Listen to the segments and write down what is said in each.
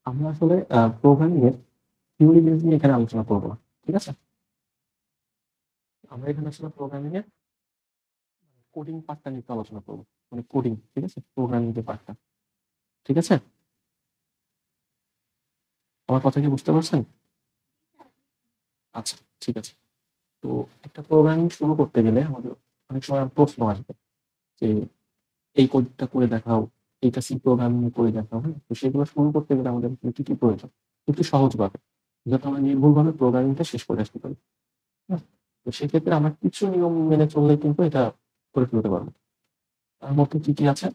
আমরা আসলে প্রোগ্রামিং এর থিওরি বেস নিয়ে এখানে আলোচনা করব না। ঠিক আছে? আমরা এখানে আসলে প্রোগ্রামিং এর কোডিং পার্টটা নিয়ে একটু আলোচনা করব। মানে কোডিং, ঠিক আছে? প্রোগ্রামিং যে পার্টটা। ঠিক আছে? আমার কথা কি বুঝতে পারছেন? আচ্ছা, ঠিক আছে। তো একটা প্রোগ্রামিং শুরু করতে গেলে আমাদের অনেক সময় প্রশ্ন আসবে যে এই কোডটা করে দেখাও, এইটা সি প্রোগ্রামিং এ করে দেখাও। হ্যাঁ? তো সেগুলো শুরু করতে গেলে আমাদের কি, কি প্রয়োজন? একটু সহজভাবে। যাতে আমরা নির্ভুলভাবে প্রোগ্রামিংটা শেষ করে আসতে পারি। হ্যাঁ? তো সেক্ষেত্রে আমরা কিছু নিয়ম মেনে চললে কিন্তু এটা করে ফেলতে পারবো। তার মধ্যে কি, কি আছে?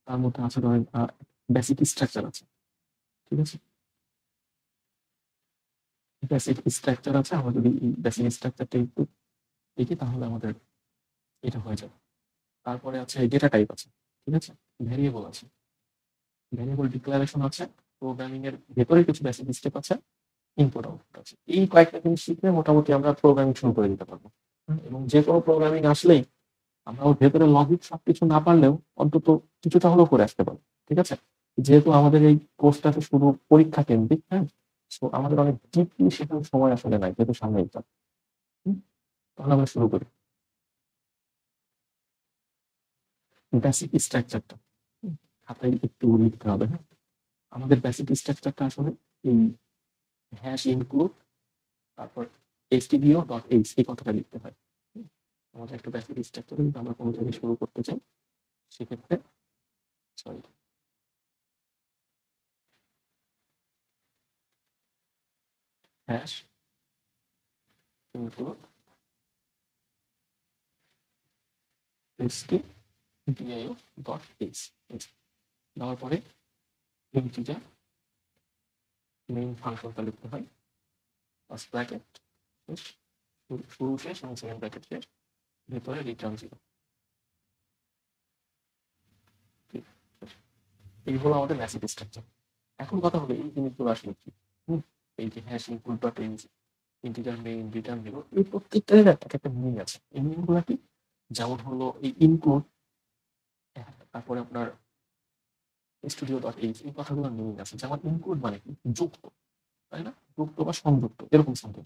তার মধ্যে আছে ধরেন বেসিক স্ট্রাকচার আছে। ঠিক আছে? বেসিক স্ট্রাকচার আছে। আমরা যদি এই বেসিক স্ট্রাকচারটা একটু দেখি তাহলে আমাদের এটা হয়ে যাবে। তারপরে আছে ডেটা টাইপ আছে। ঠিক আছে? ভেরিয়েবল আছে। ভেরিয়েবল ডিক্লারেশন আছে। প্রোগ্রামিং এর ভেতরে কিছু বেসিক স্টেপ আছে। ইনপুট আউটপুট আছে। এই কয়েকটা জিনিস শিখলে মোটামুটি আমরা প্রোগ্রামিং শুরু করে দিতে পারবো। এবং যে কোনো প্রোগ্রামিং আসলেই আমরা ওর ভেতরে লজিক সবকিছু না পারলেও অন্তত কিছুটা হলেও করে আসতে পারবো। ঠিক আছে? যেহেতু আমাদের এই কোর্সটাতে শুধু পরীক্ষা কেন্দ্রিক, হ্যাঁ? সো আমাদের অনেক ডিপলি শেখার সময় আসলে নাই, যেহেতু সামনে এক্সাম। তাহলে আমরা শুরু করি। বেসিক স্ট্রাকচারটা খাতায় একটু লিখতে হবে। হ্যাঁ? আমাদের বেসিক স্ট্রাকচারটা আসলে এই হ্যাশ ইনক্লুড, তারপর stdio ডট এইচ এই কথাটা লিখতে হয়। আমাদের একটা বেসিক স্ট্রাকচার যদি আমরা কোনো জায়গায় শুরু করতে চাই সেক্ষেত্রে sorry hash include stdio dot H দেওয়ার পরে ইন্টিজার মেইন ফাংশনটা লিখতে হয়, ফার্স্ট ব্র্যাকেট শুরু শেষ এবং সেকেন্ড ব্র্যাকেট শেষ, ভেতরে রিটার্ন জিরো। এই হলো আমাদের বেসিক স্ট্রাকচার। এখন কথা হলো এই জিনিসগুলো আসলে কি? এই যে hash include dot H, integer main, return zero, এই প্রত্যেকটার একটা মিনিং আছে। এই মিনিং গুলো কি? যেমন হলো এই ইনক্লুড, তারপরে আপনার স্টুডিও ডট এইচ, এই কথাগুলোর মিনিং আছে। যেমন ইনক্লুড মানে কি? যুক্ত, তাই না? যুক্ত বা সংযুক্ত এরকম সামথিং।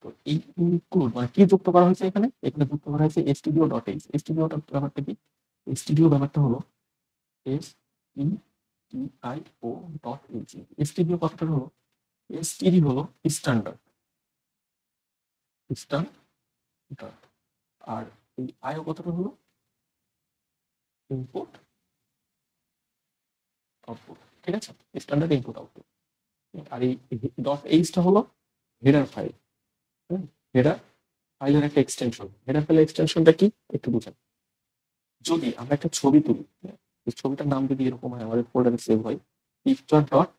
তো এই ইনক্লুড মানে কি যুক্ত করা হয়েছে এখানে? এখানে যুক্ত করা হয়েছে স্টুডিও ডট এইচ। স্টুডিওটার ব্যাপারটা কি? স্টুডিও ব্যাপারটা হলো S E T I O dot H. Studio কথাটা হলো এসটিডি হলো স্ট্যান্ডার্ড, স্ট্যান্ডার্ড। আর এই আইও কথাটা হলো ইনপুট আউটপুট। ঠিক আছে? Standard input output. আর এই ডট এইচটা হলো হেডার ফাইল। হেডার ফাইলের একটা এক্সটেনশন। হেডার ফাইলের এক্সটেনশনটা কি একটু বুঝেন। যদি আমরা একটা ছবি তুলি, এই ছবিটার নাম যদি এরকম হয় আমাদের ফোল্ডারে সেভ হয় পিকচার ডট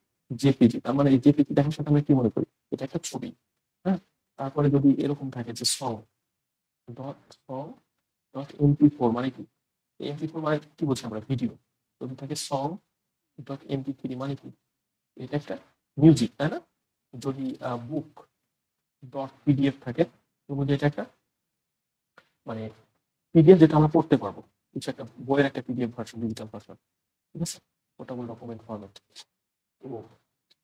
জেপিজি, তার মানে এই জেপিজি দেখার সাথে আমরা কি মনে করি? এটা একটা ছবি। হ্যাঁ? তারপরে যদি এরকম থাকে যে সং ডট এমপি ফোর মানে কি? এমপি ফোর মানে কি বলছি আমরা? ভিডিও। যদি থাকে সং ডট এমপি থ্রি মানে কি? এটা একটা মিউজিক, তাই না? যদি বুক ডট পিডিএফ থাকে তবু যেটা একটা মানে পিডিএফ যেটা আমরা পড়তে পারবো, কিছু একটা বইয়ের একটা পিডিএফ ভার্সন, ডিজিটাল ভার্সন। ঠিক আছে? ওটা বলবো ডকুমেন্ট ফরম্যাট। তো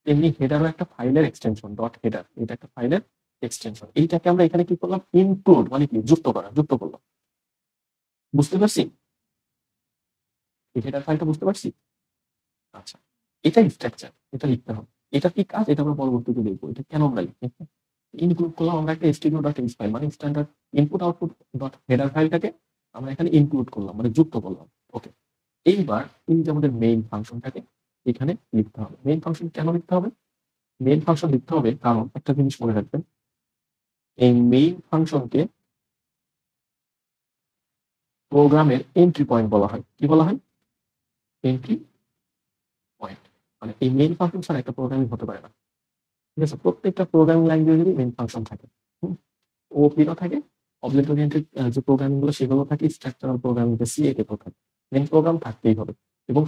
তেমনি হেডারও একটা ফাইলের এক্সটেনশন, ডট হেডার এটা একটা ফাইলের এক্সটেনশন। এইটাকে আমরা এখানে কি করলাম? ইনক্লুড মানে কি? যুক্ত করা, যুক্ত করলাম। বুঝতে পারছি? এই হেডার ফাইলটা বুঝতে পারছি? আচ্ছা, এটাই স্ট্রাকচার, এটা লিখতে হবে। এটা কি কাজ? এটা আমরা পরবর্তীতে দেখবো। এটা কেন আমরা লিখি? ইনক্লুড করলাম আমরা একটা stdio ডট এইচ ফাইল, মানে standard input output dot header ফাইলটাকে আমরা এখানে ইনক্লুড করলাম, মানে যুক্ত করলাম। ওকে, এইবার এই যে আমাদের মেইন ফাংশনটাকে এখানে লিখতে হবে। মেইন ফাংশন কেন লিখতে হবে? মেইন ফাংশন লিখতে হবে কারণ একটা জিনিস মনে রাখবেন, এই মেইন ফাংশনকে প্রোগ্রামের এন্ট্রি পয়েন্ট বলা হয়। কি বলা হয়? Entry point. মানে এই মেইন ফাংশন ছাড়া একটা প্রোগ্রামিং হতে পারে না। ঠিক আছে? প্রত্যেকটা প্রোগ্রামিং ল্যাঙ্গুয়েজেরই মেইন ফাংশন থাকে। ওপিও থাকে, অবজেক্ট ওরিয়েন্টেড যে প্রোগ্রামিং গুলো সেগুলো থাকে, স্ট্রাকচারাল প্রোগ্রামিং সিএকে তো থাকে। মেন প্রোগ্রাম থাকতেই হবে। এবং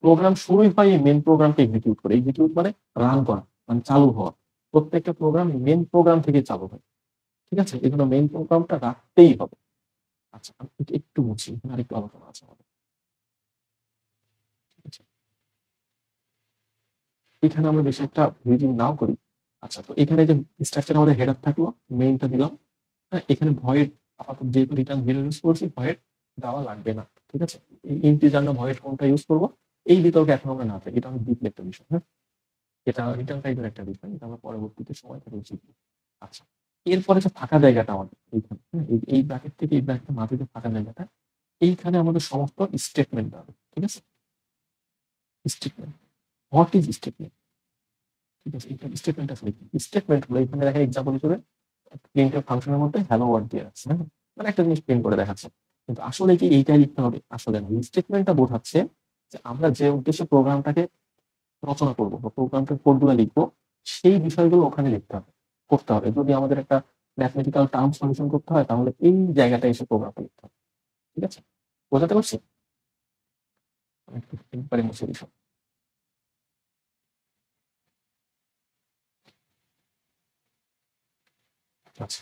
প্রোগ্রাম শুরুই হয় এই মেন প্রোগ্রামকে এক্সিকিউট করে। এক্সিকিউট মানে রান করা, মানে চালু হওয়া। প্রত্যেকটা প্রোগ্রাম মেন প্রোগ্রাম থেকে চালু হয়। ঠিক আছে? এই জন্য মেন প্রোগ্রামটা রাখতেই হবে। আচ্ছা, আমি এটা একটু মুছি, এখানে আরেকটু আলোচনা আছে আমাদের। ঠিক আছে? এখানে আমরা বেশি একটা রিডিং নাও করি। আচ্ছা, তো এখানে যে স্ট্রাকচার আমাদের হেডার থাকলো, মেইনটা দিলাম। হ্যাঁ, এখানে ভয়েড আপাতত যেহেতু রিটার্ন জিরো ইউজ করছি, ভয়েড দেওয়া লাগবে না। ঠিক আছে, এই ইন্টিজার না ভয়েড কোনটা ইউজ করবো এই বিতর্কে এখন আমরা না থাকি, এটা আমি ডিপলি একটা বিষয়। হ্যাঁ, এটা রিটার্ন টাইপের একটা বিষয়, এটা আমরা পরবর্তীতে সময় থেকে শিখবো। আচ্ছা, এরপরে যে ফাঁকা জায়গাটা আমাদের এইখানে, হ্যাঁ, এই ব্র্যাকেট থেকে এই ব্র্যাকেটের মাঝে যে ফাঁকা জায়গাটা, এইখানে আমাদের সমস্ত স্টেটমেন্ট হবে। ঠিক আছে, স্টেটমেন্ট, হোয়াট ইজ স্টেটমেন্ট? ঠিক আছে, এটা স্টেটমেন্ট আসলে কি? স্টেটমেন্ট হলো এখানে দেখেন এক্সাম্পল হিসেবে প্রিন্টের ফাংশনের মধ্যে হ্যালো ওয়ার্ড দিয়ে আছে, হ্যাঁ, মানে একটা জিনিস প্রিন্ট করে দেখাচ্ছে। কিন্তু আসলে কি এইটাই লিখতে হবে? আসলে না, স্টেটমেন্টটা বোঝাচ্ছে যে আমরা যে উদ্দেশ্যে প্রোগ্রামটাকে রচনা করবো বা প্রোগ্রামটার কোডগুলো লিখবো, সেই বিষয়গুলো ওখানে লিখতে হবে, করতে হবে। যদি আমাদের একটা ম্যাথমেটিক্যাল টার্ম সলিউশন করতে হয়, তাহলে এই জায়গাটা এসে প্রোগ্রামটা লিখতে হবে। ঠিক আছে, বোঝাতে পারছি? আমি একবারে মুছে দিই সব। আচ্ছা,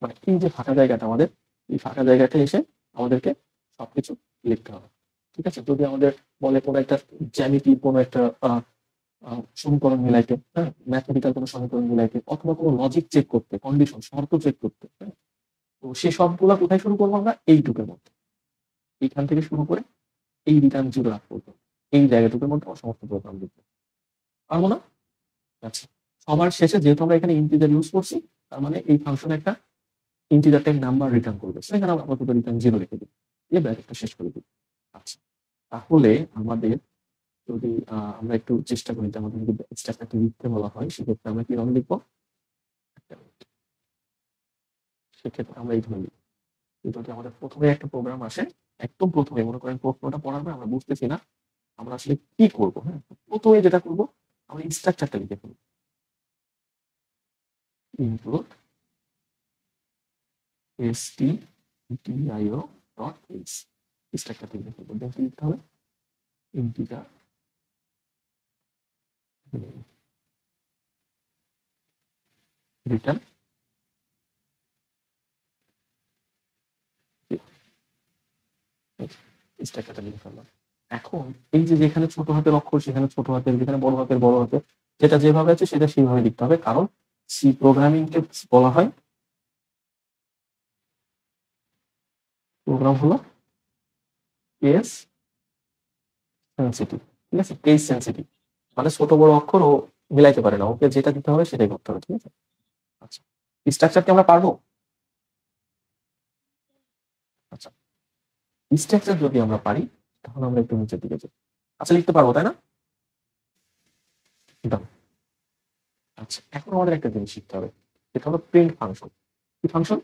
মানে এই যে ফাঁকা জায়গাটা আমাদের, এই ফাঁকা জায়গাটা এসে আমাদেরকে সবকিছু লিখতে হবে। ঠিক আছে, যদি আমাদের বলে কোনো একটা জ্যামিতি, কোনো একটা সমীকরণ মিলাইতে, হ্যাঁ, ম্যাথমেটিক্যাল কোনো সমীকরণ মিলাইতে, অথবা কোনো লজিক চেক করতে, কন্ডিশন শর্ত চেক করতে, হ্যাঁ, তো সে সবগুলা কোথায় শুরু করবো আমরা? এইটুকের মধ্যে, এইখান থেকে শুরু করে এই রিটার্ন জিরো রাখ করবো, এই জায়গাটুকুর মধ্যে আমার সমস্ত প্রোগ্রাম লিখবো, পারবো না? আচ্ছা, সবার শেষে যেহেতু আমরা এখানে ইন্টিজার ইউজ করছি, তার মানে এই ফাংশন একটা ইন্টিজার টাইপ নাম্বার রিটার্ন করবে, সেখানে আমরা আপাতত রিটার্ন জিরো রেখে দিই, এই ব্র্যাকেটটা শেষ করে দিই। আচ্ছা, তাহলে আমাদের যদি আমরা একটু চেষ্টা করি যে আমাদের যদি স্ট্রাকচারটা লিখতে বলা হয়, সেক্ষেত্রে আমরা কিভাবে লিখবো? সেক্ষেত্রে আমরা এইভাবে লিখবো। যদি আমাদের প্রথমে একটা প্রোগ্রাম আসে, একদম প্রথমে মনে করেন প্রশ্নটা পড়ার পর আমরা বুঝতেছি না আমরা আসলে কি করবো, হ্যাঁ, প্রথমে যেটা করবো আমরা স্ট্রাকচারটা লিখে ফেলবো, ইনক্লুড stdio ডট এইচ, স্ট্রাকচারটা লিখে ফেলবো। দেন কি লিখতে হবে? ইন্টিজার রিটার্ন, স্ট্রাকচারটা লিখে ফেললাম। এখন এই যে যেখানে ছোট হাতের অক্ষর সেখানে ছোট হাতের, যেখানে বড় হাতের বড় হাতের, যেটা যেভাবে আছে সেটা সেইভাবে লিখতে হবে, কারণ সি প্রোগ্রামিং কে বলা হয়, প্রোগ্রাম হলো কেস সেন্সিটিভ। ঠিক আছে, কেস সেন্সিটিভ মানে ছোট বড় অক্ষর ও মিলাইতে পারে না, ওকে যেটা দিতে হবে সেটাই করতে হবে। ঠিক আছে, আচ্ছা, স্ট্রাকচার কি আমরা পারবো? আচ্ছা, স্ট্রাকচার যদি আমরা পারি তাহলে আমরা একটু নিচের দিকে যাই। আচ্ছা, লিখতে পারবো তাই না? দাও। আচ্ছা, এখন আমাদের একটা জিনিস শিখতে হবে, এটা হলো প্রিন্ট ফাংশন। কি ফাংশন?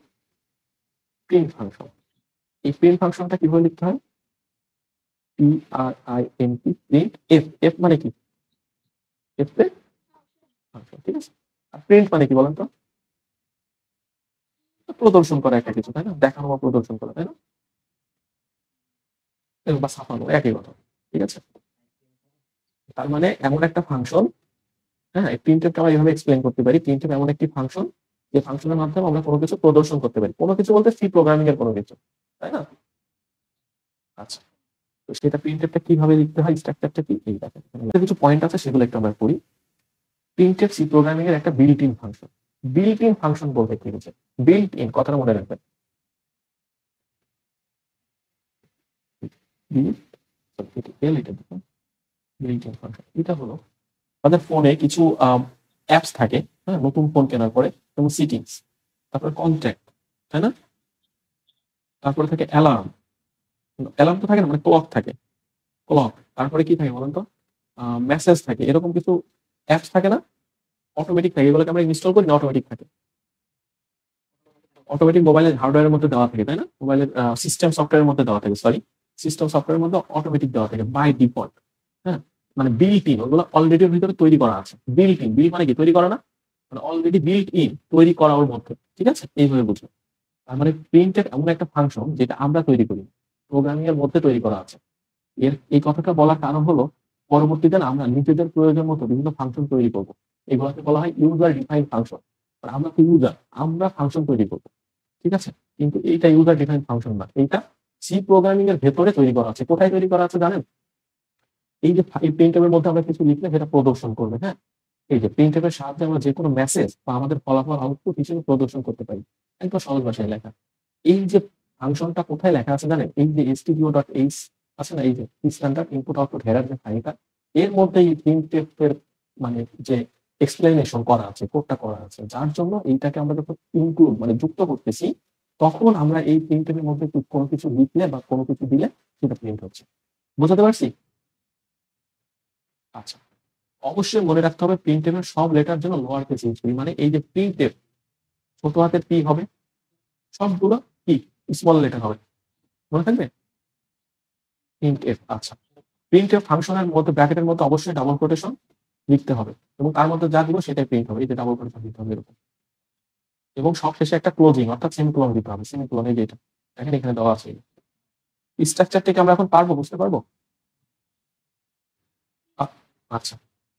Print function. এই প্রিন্ট ফাংশনটা কিভাবে লিখতে হয়? PRINT, প্রিন্ট, এফ, এফ মানে কি? এফ এ ফাংশন। ঠিক আছে, আর প্রিন্ট মানে কি বলেন তো? প্রদর্শন করা একটা কিছু, তাই না? দেখানো বা প্রদর্শন করা, তাই না? বা ছাপানো, একই কথা। ঠিক আছে, তার মানে এমন একটা ফাংশন, হ্যাঁ, প্রিন্টএফ আমরা এইভাবে এক্সপ্লেন করতে পারি। প্রিন্টএফ এমন একটি ফাংশন যে ফাংশনের মাধ্যমে আমরা কোনো কিছু প্রদর্শন করতে পারি, কোনো কিছু বলতে সি প্রোগ্রামিং এর কোনো কিছু, তাই না? আচ্ছা, তো সেটা প্রিন্টএফটা কিভাবে লিখতে হয়, স্ট্রাকচারটা কি, এই দেখেন এখানে কিছু পয়েন্ট আছে, সেগুলো একটু আমরা করি। প্রিন্টএফ সি প্রোগ্রামিং এর একটা built in function. Built in function বলতে কি হচ্ছে? বিল্ট ইন কথাটা মনে রাখবেন, বিল্ট, এটা দেখুন, বিল্ট ইন ফাংশন এটা হলো আমাদের ফোনে কিছু অ্যাপস থাকে, হ্যাঁ, নতুন ফোন কেনার পরে, যেমন সিটিংস, তারপরে কন্ট্যাক্ট, তাই না? তারপরে থাকে অ্যালার্ম, অ্যালার্ম তো থাকে না, মানে ক্লক থাকে, ক্লক, তারপরে কি থাকে বলেন তো? মেসেজ থাকে, এরকম কিছু অ্যাপস থাকে না, অটোমেটিক থাকে, এগুলোকে আমরা ইনস্টল করি না, অটোমেটিক থাকে, অটোমেটিক মোবাইলের হার্ডওয়্যারের মধ্যে দেওয়া থাকে, তাই না? মোবাইলের সিস্টেম সফটওয়্যারের মধ্যে দেওয়া থাকে, সরি, সিস্টেম সফটওয়্যারের মধ্যে অটোমেটিক দেওয়া থাকে বাই ডিফল্ট, হ্যাঁ, মানে বিল্ট ইন, ওগুলো অলরেডি ওর ভিতরে তৈরি করা আছে। বিল্ট ইন, বিল্ট মানে কি? তৈরি করা না, মানে অলরেডি বিল্ট ইন, তৈরি করা ওর মধ্যে। ঠিক আছে, এইভাবে বুঝবো। তার মানে প্রিন্টের এমন একটা ফাংশন যেটা আমরা তৈরি করি, প্রোগ্রামিং এর মধ্যে তৈরি করা আছে। এর এই কথাটা বলার কারণ হলো পরবর্তীতে না আমরা নিজেদের প্রয়োজন মতো বিভিন্ন ফাংশন তৈরি করব, এগুলোকে বলা হয় ইউজার ডিফাইন ফাংশন। আমরা তো ইউজার, আমরা ফাংশন তৈরি করব। ঠিক আছে, কিন্তু এইটা ইউজার ডিফাইন ফাংশন না, এইটা সি প্রোগ্রামিং এর ভেতরে তৈরি করা আছে। কোথায় তৈরি করা আছে জানেন? এই যে এই প্রিন্টএর মধ্যে আমরা কিছু লিখলে সেটা প্রদর্শন করবে। হ্যাঁ, এই যে প্রিন্টএর সাহায্যে আমরা যে কোনো মেসেজ বা আমাদের ফলাফল আউটপুট হিসেবে প্রদর্শন করতে পারি, একদম সহজ ভাষায় লেখা। এই যে ফাংশনটা কোথায় লেখা আছে জানেন? এই যে stdio.h আছে না, এই যে স্ট্যান্ডার্ড ইনপুট আউটপুট হেডার যে ফাইলটা, এর মধ্যে এই প্রিন্টএফ এর মানে যে এক্সপ্লেনেশন করা আছে, কোডটা করা আছে, যার জন্য এইটাকে আমরা যখন ইনক্লুড মানে যুক্ত করতেছি, তখন আমরা এই প্রিন্টএফ এর মধ্যে কোনো কিছু লিখলে বা কোনো কিছু দিলে সেটা প্রিন্ট হচ্ছে। বুঝতে পারছি? আচ্ছা, অবশ্যই মনে রাখতে হবে প্রিন্টএফ এর সব লেটার জন্য লোয়ার কেস ইউজ করি। মানে এই যে প্রিন্টএফ ছোট হাতের পি হবে, সবগুলো কি স্মল লেটার হবে, মনে থাকবে? প্রিন্টএফ। আচ্ছা, প্রিন্টএফ ফাংশনের মধ্যে ব্র্যাকেটের মধ্যে অবশ্যই ডাবল কোটেশন লিখতে হবে এবং তার মধ্যে যা দিব সেটাই প্রিন্ট হবে। এই যে ডাবল কোটেশন দিতে হবে এরকম, এবং সবশেষে একটা ক্লোজিং অর্থাৎ সেমিকোলন দিতে হবে। সেমিকোলন এই যে এটা দেখেন এখানে দেওয়া আছে। স্ট্রাকচারটাকে আমরা এখন পারবো, বুঝতে পারবো? আচ্ছা,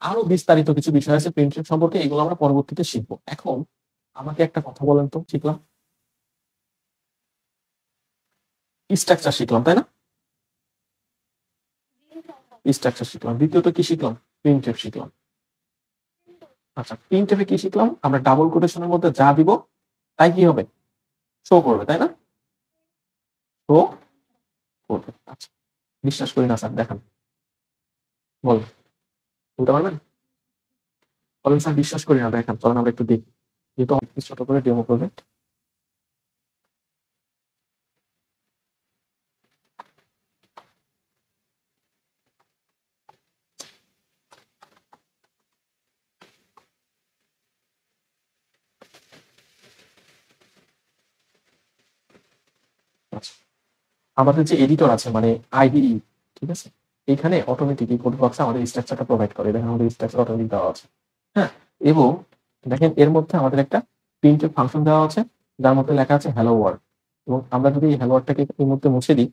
আরো বিস্তারিত কিছু বিষয় আছে প্রিন্টএফ সম্পর্কে, এগুলো আমরা পরবর্তীতে শিখবো। এখন আমাকে একটা কথা বলেন তো, শিখলাম স্ট্রাকচার শিখলাম তাই না? স্ট্রাকচার শিখলাম, দ্বিতীয়ত কি শিখলাম? প্রিন্টএফ শিখলাম। আচ্ছা, প্রিন্টএফে কি শিখলাম? আমরা ডাবল কোটেশনের মধ্যে যা দিব তাই কি হবে? শো করবে, তাই না? শো করবে। আচ্ছা, বিশ্বাস করি না স্যার, দেখান, বল, বলতে পারবেন? বলেন স্যার বিশ্বাস করি না, দেখান, চলেন আমরা একটু দেখি, যেহেতু ছোট করে ডেমো করবে। আচ্ছা, আমাদের যে এডিটর আছে মানে আইডিই, ঠিক আছে, এখানে অটোমেটিক এই কোড বক্সে আমাদের স্ট্রাকচারটা প্রোভাইড করে। দেখেন আমাদের স্ট্রাকচার অটোমেটিক দেওয়া আছে। হ্যাঁ, এবং দেখেন এর মধ্যে আমাদের একটা প্রিন্টএফ ফাংশন দেওয়া আছে যার মধ্যে লেখা আছে হ্যালো ওয়ার্ল্ড। এবং আমরা যদি এই হ্যালো ওয়ার্ডটাকে এই মধ্যে মুছে দিই,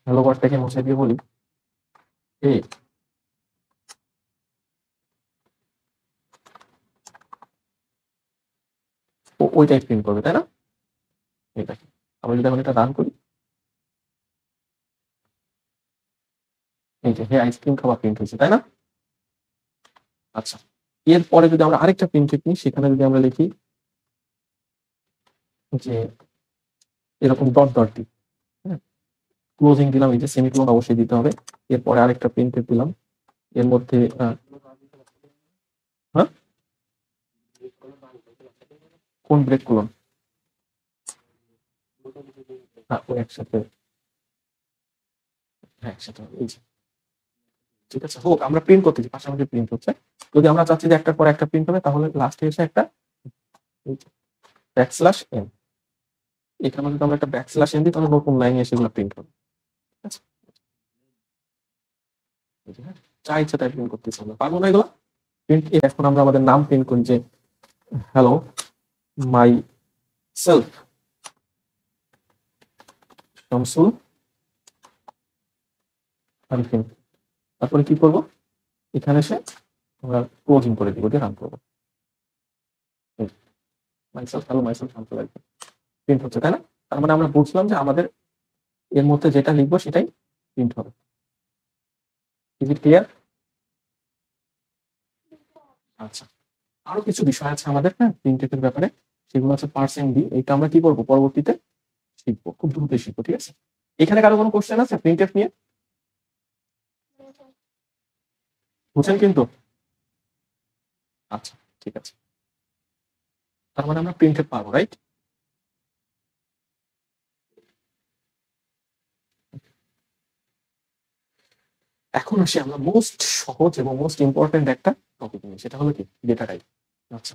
হ্যালো ওয়ার্ডটাকে মুছে দিয়ে বলি এই ওইটাই প্রিন্ট করবে, তাই না? এটা আমরা যদি এখন এটা রান করি, এই যে হে আইসক্রিম খাওয়া প্রিন্ট হয়েছে, তাই না? আচ্ছা, এরপরে যদি আমরা আরেকটা প্রিন্টএফ নিই, সেখানে যদি আমরা লিখি যে এরকম ডট ডট দিই, হ্যাঁ, ক্লোজিং দিলাম, এই যে সেমিকোলন অবশ্যই দিতে হবে। এরপরে আরেকটা প্রিন্টএফ দিলাম, এর মধ্যে হ্যাঁ, কোন ব্রেক কোলন? হ্যাঁ, ওই একসাথে, হ্যাঁ একসাথে, এই যে ঠিক আছে, হোক, আমরা প্রিন্ট করতেছি, পাশাপাশি প্রিন্ট হচ্ছে। যদি আমরা চাচ্ছি যে একটার পর একটা প্রিন্ট হবে, তাহলে লাস্টে এসে একটা ব্যাকস্ল্যাশ এন, এখানে যদি আমরা একটা ব্যাকস্ল্যাশ এন দিই, তাহলে নতুন লাইনে এসে এগুলো প্রিন্ট হবে। ঠিক আছে, হ্যাঁ, যা ইচ্ছা তাই প্রিন্ট করতেছি আমরা, পারবো না এগুলো প্রিন্ট। এখন আমরা আমাদের নাম প্রিন্ট করি যে hello my self Shamsul Arifin. তারপরে কি করবো? এখানে এসে আমরা ক্লোজিং করে দিব, দিয়ে রান করবো। Myself hello myself Shamsul Arifin print হচ্ছে, তাই না? তার মানে আমরা বুঝলাম যে আমাদের এর মধ্যে যেটা লিখবো সেটাই প্রিন্ট হবে। Is it clear? আচ্ছা, আরো কিছু বিষয় আছে আমাদের, হ্যাঁ, প্রিন্টের ব্যাপারে, সেগুলো আছে পার্সেন্ট ডি। এইটা আমরা কি করবো পরবর্তীতে শিখবো, খুব দ্রুত শিখবো। ঠিক আছে, এখানে কারো কোনো কোশ্চেন আছে প্রিন্টের নিয়ে? বুঝছেন কিন্তু? আচ্ছা, ঠিক আছে, তার মানে আমরা প্রিন্টেড পারবো, রাইট? এখন আসি আমরা মোস্ট সহজ এবং মোস্ট ইম্পর্টেন্ট একটা টপিক নিয়ে, সেটা হলো কি ডেটা টাইপ। আচ্ছা,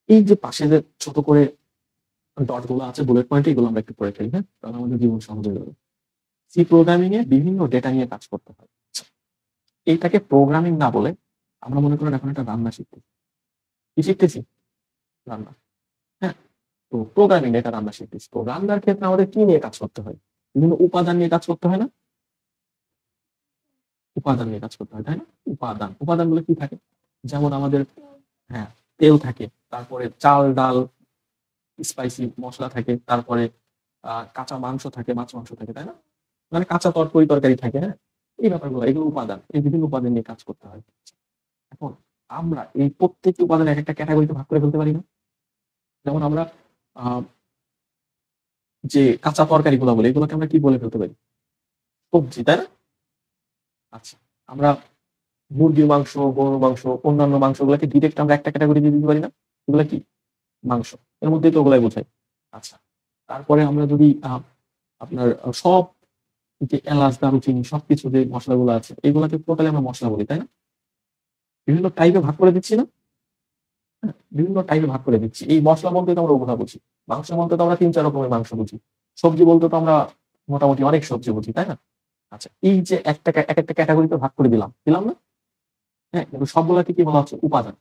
এই যে পাশে যে ছোট করে ডট গুলো আছে, বুলেট পয়েন্ট, এগুলো আমরা একটু পড়ে ফেলি, হ্যাঁ, তাহলে আমাদের জীবন সহজ হয়ে যাবে। সি প্রোগ্রামিং এ বিভিন্ন ডেটা নিয়ে কাজ করতে হয়। আচ্ছা, এইটাকে প্রোগ্রামিং না বলে আমরা মনে করেন এখন একটা রান্না শিখতেছি। কি শিখতেছি? রান্না। হ্যাঁ, তো প্রোগ্রামিং ডেটা রান্না শিখতেছি। তো রান্নার ক্ষেত্রে আমাদের কি নিয়ে কাজ করতে হয়? বিভিন্ন উপাদান নিয়ে কাজ করতে হয় না? উপাদান নিয়ে কাজ করতে হয়, তাই না? উপাদান, উপাদানগুলো কি থাকে? যেমন আমাদের, হ্যাঁ, তেল থাকে, তারপরে চাল ডাল স্পাইসি মশলা থাকে, তারপরে কাঁচা মাংস থাকে, মাছ মাংস থাকে, তাই না? মানে কাঁচা তরকারি তরকারি থাকে, হ্যাঁ। এই ব্যাপারগুলো, এগুলো উপাদান, এই বিভিন্ন উপাদান নিয়ে কাজ করতে হয়। এখন আমরা এই প্রত্যেকটি উপাদান এক একটা ক্যাটাগরিতে ভাগ করে ফেলতে পারি না? যেমন আমরা আহ, যে কাঁচা তরকারিগুলো বলি, এগুলোকে আমরা কি বলে ফেলতে পারি? সবজি, তাই না? আচ্ছা, আমরা মুরগির মাংস, গরুর মাংস, অন্যান্য মাংসগুলোকে ডিরেক্ট আমরা একটা ক্যাটাগরি দিয়ে দিতে পারি না? এগুলো কি? মাংস। এর মধ্যেই তো ওগুলাই বোঝায়। আচ্ছা, তারপরে আমরা যদি আপনার সব যে এলাচ, দারুচিনি সবকিছু যে মশলাগুলো আছে, এগুলাকে টোটালি আমরা মশলা বলি, তাই না? বিভিন্ন টাইপে ভাগ করে দিচ্ছি না? হ্যাঁ, বিভিন্ন টাইপে ভাগ করে দিচ্ছি। এই মসলা বলতে তো আমরা ওগুলা বুঝি, মাংস বলতে তো আমরা ৩-৪ রকমের মাংস বুঝি, সবজি বলতে তো আমরা মোটামুটি অনেক সবজি বুঝি, তাই না? আচ্ছা, এই যে এক একটা ক্যাটাগরিতে ভাগ করে দিলাম দিলাম না? হ্যাঁ, কিন্তু সবগুলাকে কি বলা হচ্ছে? উপাদান।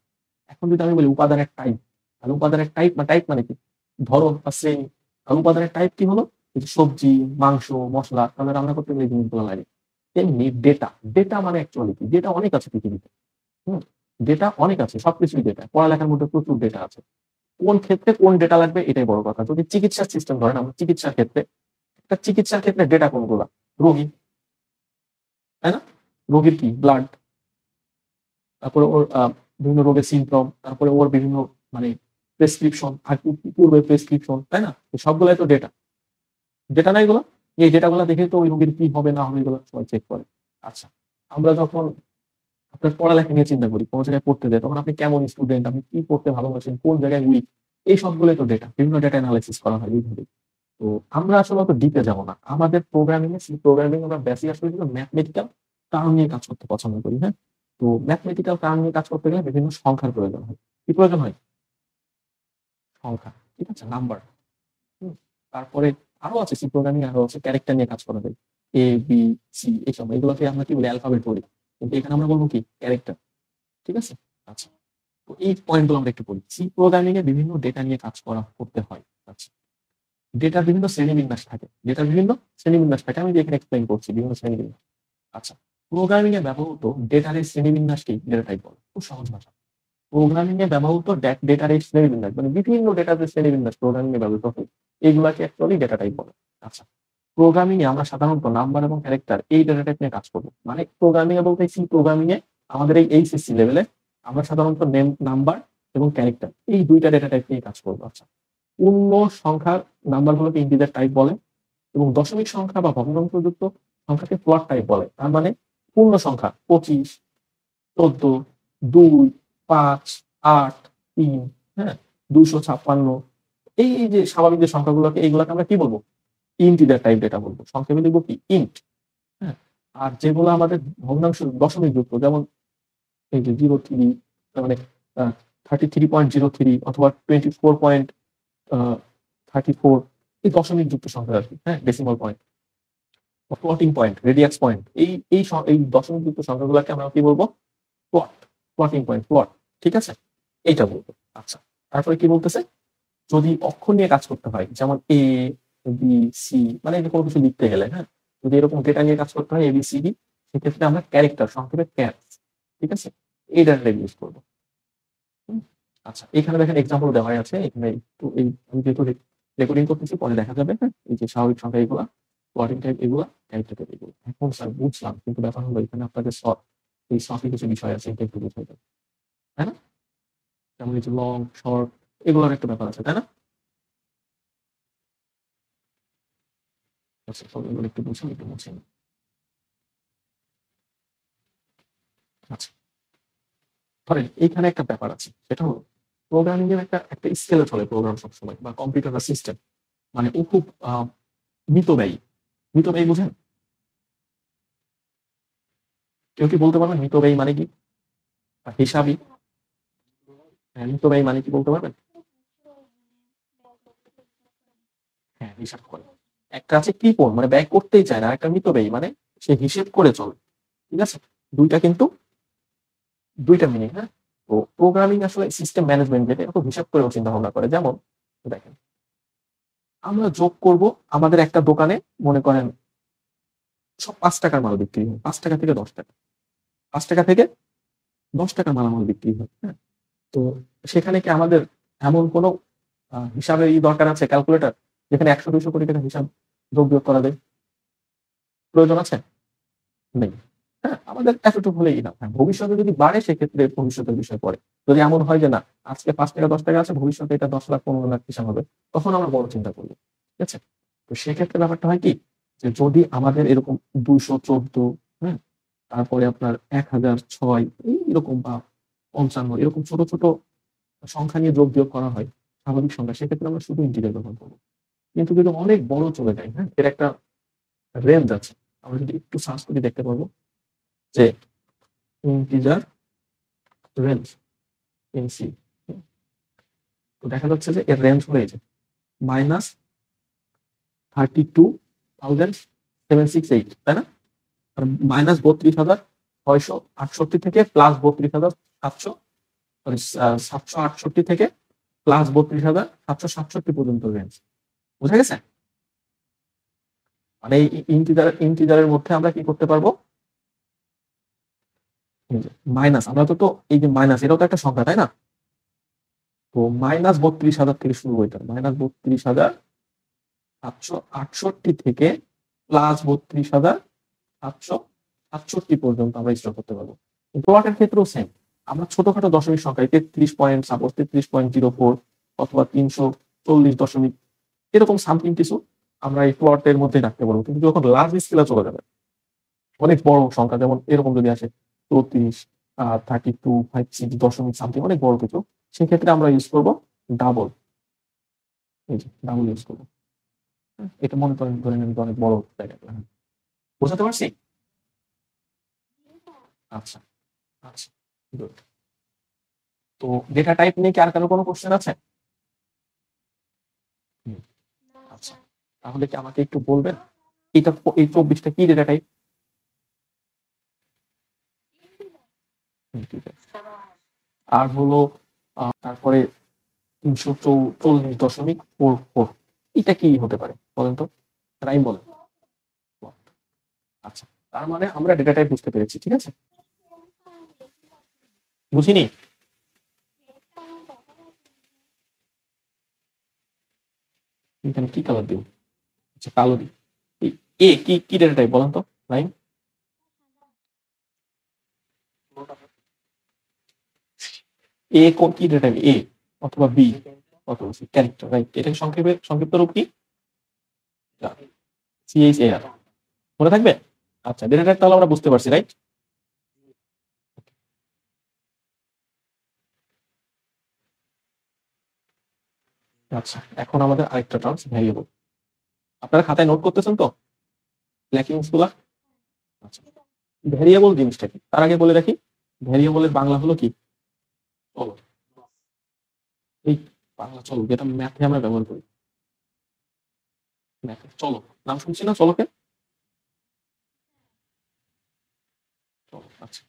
এখন যদি আমি বলি উপাদানের টাইপ, তাহলে উপাদানের টাইপ টাইপ মানে কি? ধরন বা শ্রেণী। আর উপাদানের টাইপ কি হলো? এই যে সবজি, মাংস, মসলা, তাহলে রান্না করতে গেলে এই জিনিসগুলো লাগে। তেমনি ডেটা, ডেটা মানে অ্যাকচুয়ালি কি? ডেটা অনেক আছে পৃথিবীতে। হুম, ডেটা অনেক আছে, সবকিছুই ডেটা, পড়ালেখার মধ্যে প্রচুর ডেটা আছে। কোন ক্ষেত্রে কোন ডেটা লাগবে এটাই বড় কথা। যদি চিকিৎসার সিস্টেম ধরেন, আমরা চিকিৎসার ক্ষেত্রে, একটা চিকিৎসার ক্ষেত্রে ডেটা কোনগুলা? রোগী, তাই না? রোগীর কি ব্লাড, তারপরে ওর বিভিন্ন রোগের সিমটম, তারপরে ওর বিভিন্ন মানে প্রেসক্রিপশন, আর পূর্বের প্রেসক্রিপশন, তাই না? এই সবগুলাই তো ডেটা। ডেটা না এগুলো? এই ডেটাগুলো দেখে তো ওই রোগীর কি হবে না হবে এগুলো সবাই চেক করে। আচ্ছা, আমরা যখন আপনার পড়ালেখা নিয়ে চিন্তা করি, কোন জায়গায় পড়তে যাই, তখন আপনি কেমন স্টুডেন্ট, আপনি কি পড়তে ভালোবাসেন, কোন জায়গায় উইক, এই সবগুলোই তো ডেটা। বিভিন্ন ডেটা অ্যানালাইসিস করা হয় এইভাবে। তো আমরা আসলে অত ডিপে যাব না। আমাদের প্রোগ্রামিং এ, সি প্রোগ্রামিং আমরা বেশি আসলে কিন্তু ম্যাথমেটিক্যাল কারণ নিয়ে কাজ করতে পছন্দ করি, হ্যাঁ? তো ম্যাথমেটিক্যাল কারণ নিয়ে কাজ করতে গেলে বিভিন্ন সংখ্যার প্রয়োজন হয়। কি প্রয়োজন হয়? সংখ্যা। ঠিক আছে? নাম্বার। হুম। তারপরে আরো আছে, সি প্রোগ্রামিং আরো আছে ক্যারেক্টার নিয়ে কাজ করা যায়। এ, বি, সি, এইসব এগুলোকে আমরা কি বলি? অ্যালফাবেট বলি। কিন্তু এখানে আমরা বলবো কি? ক্যারেক্টার। ঠিক আছে? আচ্ছা। তো এই পয়েন্টগুলো আমরা একটু পড়ি। সি প্রোগ্রামিং এ বিভিন্ন ডেটা নিয়ে কাজ করতে হয়। আচ্ছা। ডেটার বিভিন্ন শ্রেণীবিন্যাস থাকে। ডেটার বিভিন্ন শ্রেণীবিন্যাস থাকে। আমি এখানে এক্সপ্লেইন করছি বিভিন্ন শ্রেণীবিন্যাস। আচ্ছা। প্রোগ্রামিং এ ব্যবহৃত ডেটার এই শ্রেণীবিন্যাসকেই ডেটা টাইপ বলে। খুব সহজ ভাষা। প্রোগ্রামিং এ ব্যবহৃত ডেটার এই শ্রেণীবিন্যাস মানে বিভিন্ন ডেটার যে শ্রেণীবিন্যাস প্রোগ্রামিং এ ব্যবহৃত হয়, এগুলাকে অ্যাকচুয়ালি ডেটা টাইপ বলে। আচ্ছা। প্রোগ্রামিং এ আমরা সাধারণত নাম্বার এবং ক্যারেক্টার এই ডেটা টাইপ নিয়ে কাজ করব। মানে প্রোগ্রামিং এ বলতে সি প্রোগ্রামিং এ আমাদের এই এইচএসসি লেভেলে আমরা সাধারণত নাম্বার এবং ক্যারেক্টার এই দুইটা ডেটা টাইপ নিয়ে কাজ করব। আচ্ছা। পূর্ণ সংখ্যার নাম্বারগুলোকে ইন্টিজার টাইপ বলে এবং দশমিক সংখ্যা বা ভগ্নাংশযুক্ত সংখ্যাকে ফ্লোট টাইপ বলে। তার মানে পূর্ণ সংখ্যা 25, 14, 2, 5, 8, 3, হ্যাঁ, 256, এই যে স্বাভাবিক যে সংখ্যাগুলোকে, এইগুলোকে আমরা কি বলবো? ইন্টিজার টাইপ ডেটা বলবো। সংক্ষেপে লিখবো কি? ইন্ট। হ্যাঁ। আর যেগুলো আমাদের ভগ্নাংশ দশমিক যুক্ত, যেমন এই যে 03, তার মানে 33.03 অথবা 24.34, এই দশমিক যুক্ত সংখ্যা আর কি, হ্যাঁ, decimal point, floating point, radix point, এই দশমিক যুক্ত সংখ্যাগুলোকে আমরা কি বলবো? Plot, plotting point, plot. ঠিক আছে? এইটা বলবো। আচ্ছা, তারপরে কি বলতেছে? যদি অক্ষর নিয়ে কাজ করতে হয়, যেমন এ, বি, সি, মানে যে কোনো কিছু লিখতে গেলে, হ্যাঁ, যদি এরকম ডেটা নিয়ে কাজ করতে হয় এ বি সি ডি, সেক্ষেত্রে আমরা ক্যারেক্টার, সংক্ষেপে ক্যার, ঠিক আছে, এই ডাটাটা ইউজ করবো। হুম? আচ্ছা, এখানে দেখেন এক্সাম্পল দেওয়া আছে। এখানে একটু এই আমি যেহেতু রেকর্ডিং করতেছি, পরে দেখা যাবে, হ্যাঁ, এই যে স্বাভাবিক সংখ্যা এগুলা, প্লটিং টাইপ এগুলা, ক্যারেক্টার টাইপ এগুলো। এখন স্যার বুঝলাম, কিন্তু ব্যাপার হলো এখানে আপনাদের এই শর্টে কিছু বিষয় আছে, এটা একটু বুঝাই দেবে, তাই না? যেমন এই যে লং, শর্ট, এগুলোর একটা ব্যাপার আছে, তাই না? আচ্ছা, তো এগুলো একটু বুঝুন, একটু বুঝেন। আচ্ছা, ধরেন এইখানে একটা ব্যাপার আছে, সেটা হলো প্রোগ্রামিং এর একটা একটা স্কেলে চলে প্রোগ্রাম সবসময়, বা কম্পিউটার বা সিস্টেম, মানে ও খুব মিতব্যয়ী। মিতব্যয়ী বুঝেন? কেউ কি বলতে পারবেন মিতব্যয়ী মানে কি? বা হিসাবই? হ্যাঁ, মিতব্যয়ী মানে কি বলতে পারবেন? হ্যাঁ, হিসাব করে। একটা আছে কৃপণ, মানে ব্যয় করতেই চায় না, আর একটা মিতব্যয়ী মানে সে হিসেব করে চলে। ঠিক আছে? দুইটা কিন্তু দুইটা মিনিং, হ্যাঁ। তো প্রোগ্রামিং আসলে সিস্টেম ম্যানেজমেন্ট, যেটা খুব হিসাব করেও চিন্তা ভাবনা করে। যেমন দেখেন, আমরা যোগ করব আমাদের একটা দোকানে, মনে করেন সব 5 টাকার মাল বিক্রি হয়, 5 টাকা থেকে 10 টাকা, 5 টাকা থেকে 10 টাকার মালামাল বিক্রি হয়, হ্যাঁ। তো সেখানে কি আমাদের এমন কোনো হিসাবের দরকার আছে, ক্যালকুলেটর, যেখানে 100-200 কোটি টাকা হিসাব যোগ বিয়োগ করা যায়? প্রয়োজন আছে? নেই। হ্যাঁ, আমাদের এতটুকু হলেই না। হ্যাঁ, ভবিষ্যতে যদি বাড়ে সেক্ষেত্রে ভবিষ্যতের বিষয় পড়ে। যদি এমন হয় যে না আজকে ৳৫ ৳১০ আছে ভবিষ্যতে এটা ১০ লাখ ১৫ লাখ হিসাব হবে। তখন আমরা বড় চিন্তা করব। ঠিক আছে? তো সেক্ষেত্রে ব্যাপারটা হয় কি যে যদি আমাদের এরকম ২১৪ হ্যাঁ? তারপরে আপনার ১০০৬ এইরকম বা ৫৫ এরকম ছোট, ছোট সংখ্যা নিয়ে যোগ বিয়োগ করা হয় স্বাভাবিক সংখ্যা সেক্ষেত্রে আমরা শুধু ইন্টিজার ব্যবহার করব। কিন্তু যদি অনেক বড় চলে যায়, হ্যাঁ? এর একটা রেঞ্জ আছে। আমরা যদি একটু সার্চ করে দেখতে পারবো যে ইন্টিজার রেঞ্জ ইনসি তো দেখা যাচ্ছে যে এর রেঞ্জ হয়ে যায় মাইনাস 32,768 তাই না? মাইনাস 32,668 থেকে প্লাস 32,700 সরি 768 থেকে প্লাস 32,767 পর্যন্ত রেঞ্জ বুঝা গেছে? মানে এই ইন্টিজারের মধ্যে আমরা কি করতে পারবো মাইনাস আমরা তো এই যে মাইনাস এটাও তো একটা সংখ্যা তাই না? তো মাইনাস 32,000 থেকে শুরু হইতে মাইনাস 32,768 থেকে প্লাস 32,767 পর্যন্ত আমরা স্টোর করতে পারবো। প্লটের ক্ষেত্রেও সেম আমরা ছোটখাটো দশমিক সংখ্যা 33 পয়েন্ট সাপোজ 33.04 অথবা 340 দশমিক এরকম সামথিং কিছু আমরা এই প্লটের মধ্যে রাখতে পারবো কিন্তু যখন লার্জ স্কেলে চলে যাবে অনেক বড় সংখ্যা যেমন এরকম যদি আসে 34 32 56 দশমিক সামথিং অনেক বড় কিছু সেক্ষেত্রে আমরা ইউজ করবো ডাবল এই যে ডাবল ইউজ করবো এটা মনে করেন ধরে নেন অনেক বড় জায়গা বোঝাতে পারছি আচ্ছা আচ্ছা গুড তো ডেটা টাইপ নিয়ে কি আর কারো কোনো কোশ্চেন আছে আচ্ছা তাহলে কি আমাকে একটু বলবেন এটা এই 24টা কি ডেটা টাইপ আর হলো তারপরে 340.44 এটা কি হতে পারে বলেন তো রাইম বলেন আচ্ছা তার মানে আমরা ডেটা টাইপ বুঝতে পেরেছি ঠিক আছে বুঝিনি এখানে কি কালার দিব আচ্ছা কালো দিই এ কি কি ডেটা টাইপ বলেন তো রাইম এ কোন কি ডেটা টাইপ এ অথবা বি অথবা সি ক্যারেক্টার রাইট এটা সংক্ষিপ্ত রূপ কি CHAR মনে থাকবে আচ্ছা ডেটা টাইপ তাহলে আমরা বুঝতে পারছি রাইট আচ্ছা এখন আমাদের আরেকটা টার্মস ভ্যারিয়েবল আপনারা খাতায় নোট করতেছেন তো ল্যাকিংস গুলা আচ্ছা ভ্যারিয়েবল জিনিসটা কি তার আগে বলে রাখি ভ্যারিয়েবলের বাংলা হলো কি চলো এই বাংলা চলো যেটা ম্যাথে আমরা ব্যবহার করি ম্যাথে চলো নাম শুনছি না চলোকে চলো আচ্ছা